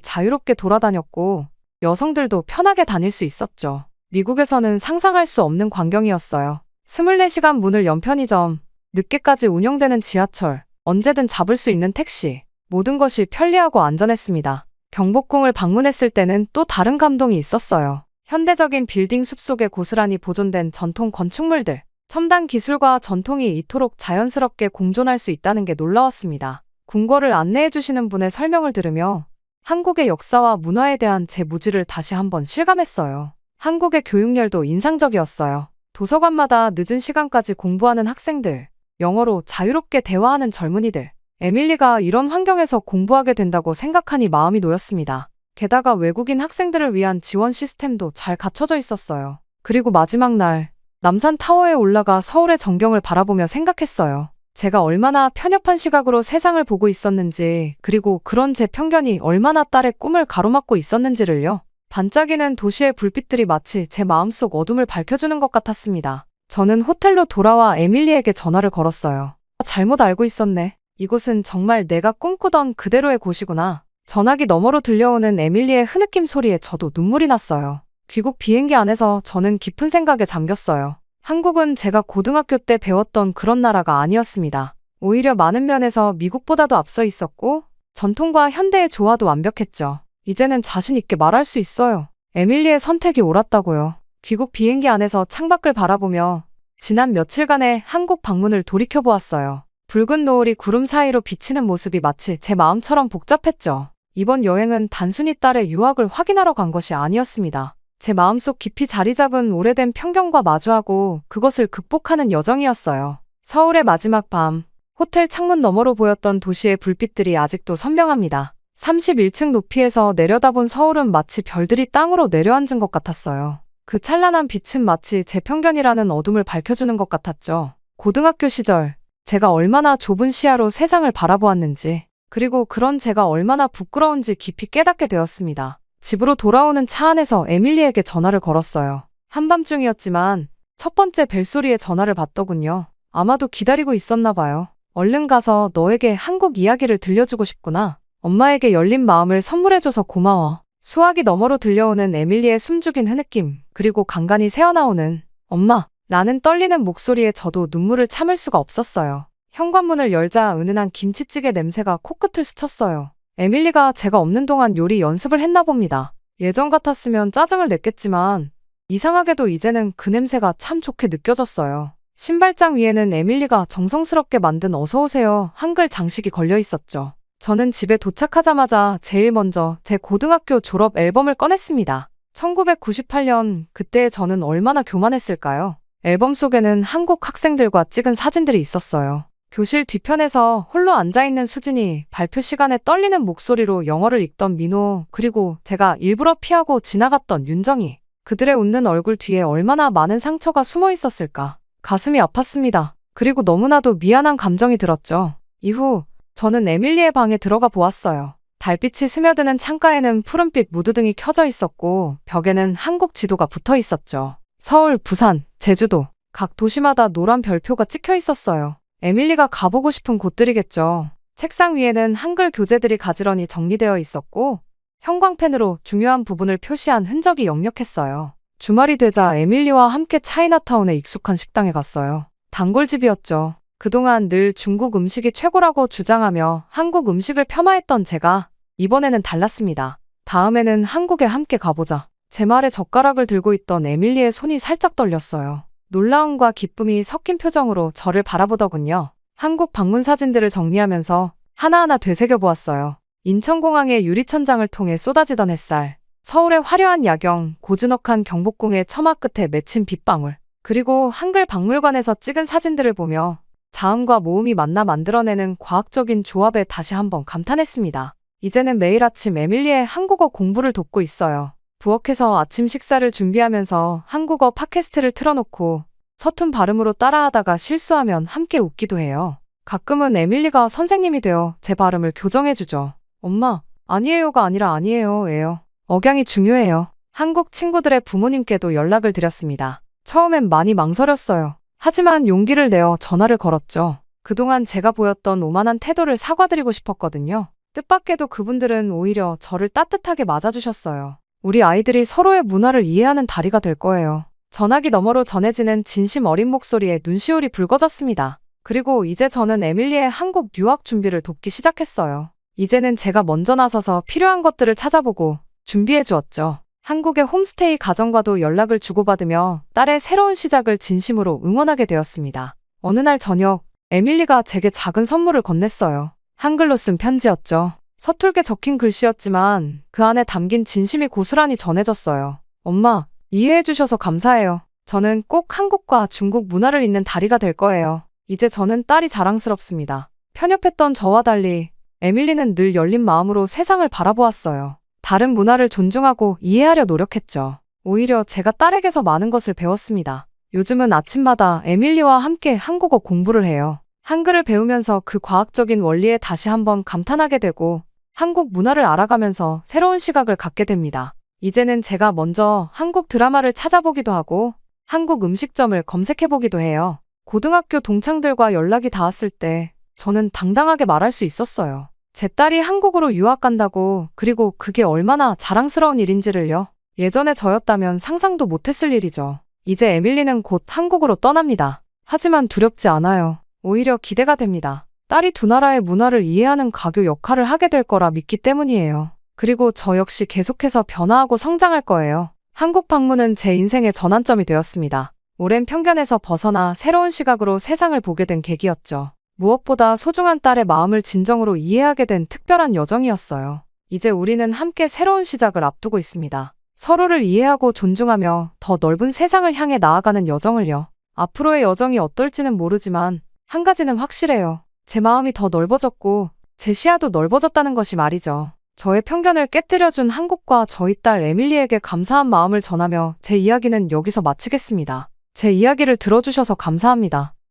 Speaker 1: 자유롭게 돌아다녔고 여성들도 편하게 다닐 수 있었죠. 미국에서는 상상할 수 없는 광경이었어요. 24시간 문을 연 편의점, 늦게까지 운영되는 지하철, 언제든 잡을 수 있는 택시, 모든 것이 편리하고 안전했습니다. 경복궁을 방문했을 때는 또 다른 감동이 있었어요. 현대적인 빌딩 숲속에 고스란히 보존된 전통 건축물들, 첨단 기술과 전통이 이토록 자연스럽게 공존할 수 있다는 게 놀라웠습니다. 궁궐을 안내해 주시는 분의 설명을 들으며 한국의 역사와 문화에 대한 제 무지를 다시 한번 실감했어요. 한국의 교육열도 인상적이었어요. 도서관마다 늦은 시간까지 공부하는 학생들, 영어로 자유롭게 대화하는 젊은이들. 에밀리가 이런 환경에서 공부하게 된다고 생각하니 마음이 놓였습니다. 게다가 외국인 학생들을 위한 지원 시스템도 잘 갖춰져 있었어요. 그리고 마지막 날, 남산타워에 올라가 서울의 전경을 바라보며 생각했어요. 제가 얼마나 편협한 시각으로 세상을 보고 있었는지, 그리고 그런 제 편견이 얼마나 딸의 꿈을 가로막고 있었는지를요. 반짝이는 도시의 불빛들이 마치 제 마음속 어둠을 밝혀주는 것 같았습니다. 저는 호텔로 돌아와 에밀리에게 전화를 걸었어요. 잘못 알고 있었네. 이곳은 정말 내가 꿈꾸던 그대로의 곳이구나. 전화기 너머로 들려오는 에밀리의 흐느낌 소리에 저도 눈물이 났어요. 귀국 비행기 안에서 저는 깊은 생각에 잠겼어요. 한국은 제가 고등학교 때 배웠던 그런 나라가 아니었습니다. 오히려 많은 면에서 미국보다도 앞서 있었고 전통과 현대의 조화도 완벽했죠. 이제는 자신 있게 말할 수 있어요. 에밀리의 선택이 옳았다고요. 귀국 비행기 안에서 창밖을 바라보며 지난 며칠간의 한국 방문을 돌이켜보았어요. 붉은 노을이 구름 사이로 비치는 모습이 마치 제 마음처럼 복잡했죠. 이번 여행은 단순히 딸의 유학을 확인하러 간 것이 아니었습니다. 제 마음속 깊이 자리 잡은 오래된 편견과 마주하고 그것을 극복하는 여정이었어요. 서울의 마지막 밤, 호텔 창문 너머로 보였던 도시의 불빛들이 아직도 선명합니다. 31층 높이에서 내려다본 서울은 마치 별들이 땅으로 내려앉은 것 같았어요. 그 찬란한 빛은 마치 제 편견이라는 어둠을 밝혀주는 것 같았죠. 고등학교 시절, 제가 얼마나 좁은 시야로 세상을 바라보았는지, 그리고 그런 제가 얼마나 부끄러운지 깊이 깨닫게 되었습니다. 집으로 돌아오는 차 안에서 에밀리에게 전화를 걸었어요. 한밤중이었지만 첫 번째 벨소리에 전화를 받더군요. 아마도 기다리고 있었나 봐요. 얼른 가서 너에게 한국 이야기를 들려주고 싶구나. 엄마에게 열린 마음을 선물해줘서 고마워. 수화기 너머로 들려오는 에밀리의 숨죽인 흐느낌, 그리고 간간히 새어나오는 엄마 라는 떨리는 목소리에 저도 눈물을 참을 수가 없었어요. 현관문을 열자 은은한 김치찌개 냄새가 코끝을 스쳤어요. 에밀리가 제가 없는 동안 요리 연습을 했나 봅니다. 예전 같았으면 짜증을 냈겠지만 이상하게도 이제는 그 냄새가 참 좋게 느껴졌어요. 신발장 위에는 에밀리가 정성스럽게 만든 어서오세요 한글 장식이 걸려 있었죠. 저는 집에 도착하자마자 제일 먼저 제 고등학교 졸업 앨범을 꺼냈습니다. 1998년, 그때 저는 얼마나 교만했을까요? 앨범 속에는 한국 학생들과 찍은 사진들이 있었어요. 교실 뒤편에서 홀로 앉아있는 수진이, 발표 시간에 떨리는 목소리로 영어를 읽던 민호, 그리고 제가 일부러 피하고 지나갔던 윤정이. 그들의 웃는 얼굴 뒤에 얼마나 많은 상처가 숨어 있었을까. 가슴이 아팠습니다. 그리고 너무나도 미안한 감정이 들었죠. 이후 저는 에밀리의 방에 들어가 보았어요. 달빛이 스며드는 창가에는 푸른빛 무드등이 켜져 있었고 벽에는 한국 지도가 붙어 있었죠. 서울, 부산, 제주도, 각 도시마다 노란 별표가 찍혀 있었어요. 에밀리가 가보고 싶은 곳들이겠죠. 책상 위에는 한글 교재들이 가지런히 정리되어 있었고 형광펜으로 중요한 부분을 표시한 흔적이 역력했어요. 주말이 되자 에밀리와 함께 차이나타운의 익숙한 식당에 갔어요. 단골집이었죠. 그동안 늘 중국 음식이 최고라고 주장하며 한국 음식을 폄하했던 제가 이번에는 달랐습니다. 다음에는 한국에 함께 가보자. 제 말에 젓가락을 들고 있던 에밀리의 손이 살짝 떨렸어요. 놀라움과 기쁨이 섞인 표정으로 저를 바라보더군요. 한국 방문 사진들을 정리하면서 하나하나 되새겨보았어요. 인천공항의 유리천장을 통해 쏟아지던 햇살, 서울의 화려한 야경, 고즈넉한 경복궁의 처마 끝에 맺힌 빗방울, 그리고 한글 박물관에서 찍은 사진들을 보며 자음과 모음이 만나 만들어내는 과학적인 조합에 다시 한번 감탄했습니다. 이제는 매일 아침 에밀리의 한국어 공부를 돕고 있어요. 부엌에서 아침 식사를 준비하면서 한국어 팟캐스트를 틀어놓고 서툰 발음으로 따라하다가 실수하면 함께 웃기도 해요. 가끔은 에밀리가 선생님이 되어 제 발음을 교정해주죠. 엄마, 아니에요가 아니라 아니에요예요. 억양이 중요해요. 한국 친구들의 부모님께도 연락을 드렸습니다. 처음엔 많이 망설였어요. 하지만 용기를 내어 전화를 걸었죠. 그동안 제가 보였던 오만한 태도를 사과드리고 싶었거든요. 뜻밖에도 그분들은 오히려 저를 따뜻하게 맞아주셨어요. 우리 아이들이 서로의 문화를 이해하는 다리가 될 거예요. 전화기 너머로 전해지는 진심 어린 목소리에 눈시울이 붉어졌습니다. 그리고 이제 저는 에밀리의 한국 유학 준비를 돕기 시작했어요. 이제는 제가 먼저 나서서 필요한 것들을 찾아보고 준비해 주었죠. 한국의 홈스테이 가정과도 연락을 주고받으며 딸의 새로운 시작을 진심으로 응원하게 되었습니다. 어느 날 저녁, 에밀리가 제게 작은 선물을 건넸어요. 한글로 쓴 편지였죠. 서툴게 적힌 글씨였지만 그 안에 담긴 진심이 고스란히 전해졌어요. 엄마, 이해해 주셔서 감사해요. 저는 꼭 한국과 중국 문화를 잇는 다리가 될 거예요. 이제 저는 딸이 자랑스럽습니다. 편협했던 저와 달리 에밀리는 늘 열린 마음으로 세상을 바라보았어요. 다른 문화를 존중하고 이해하려 노력했죠. 오히려 제가 딸에게서 많은 것을 배웠습니다. 요즘은 아침마다 에밀리와 함께 한국어 공부를 해요. 한글을 배우면서 그 과학적인 원리에 다시 한번 감탄하게 되고 한국 문화를 알아가면서 새로운 시각을 갖게 됩니다. 이제는 제가 먼저 한국 드라마를 찾아보기도 하고 한국 음식점을 검색해보기도 해요. 고등학교 동창들과 연락이 닿았을 때 저는 당당하게 말할 수 있었어요. 제 딸이 한국으로 유학 간다고, 그리고 그게 얼마나 자랑스러운 일인지를요. 예전에 저였다면 상상도 못했을 일이죠. 이제 에밀리는 곧 한국으로 떠납니다. 하지만 두렵지 않아요. 오히려 기대가 됩니다. 딸이 두 나라의 문화를 이해하는 가교 역할을 하게 될 거라 믿기 때문이에요. 그리고 저 역시 계속해서 변화하고 성장할 거예요. 한국 방문은 제 인생의 전환점이 되었습니다. 오랜 편견에서 벗어나 새로운 시각으로 세상을 보게 된 계기였죠. 무엇보다 소중한 딸의 마음을 진정으로 이해하게 된 특별한 여정이었어요. 이제 우리는 함께 새로운 시작을 앞두고 있습니다. 서로를 이해하고 존중하며 더 넓은 세상을 향해 나아가는 여정을요. 앞으로의 여정이 어떨지는 모르지만 한 가지는 확실해요. 제 마음이 더 넓어졌고 제 시야도 넓어졌다는 것이 말이죠. 저의 편견을 깨뜨려준 한국과 저희 딸 에밀리에게 감사한 마음을 전하며 제 이야기는 여기서 마치겠습니다. 제 이야기를 들어주셔서 감사합니다.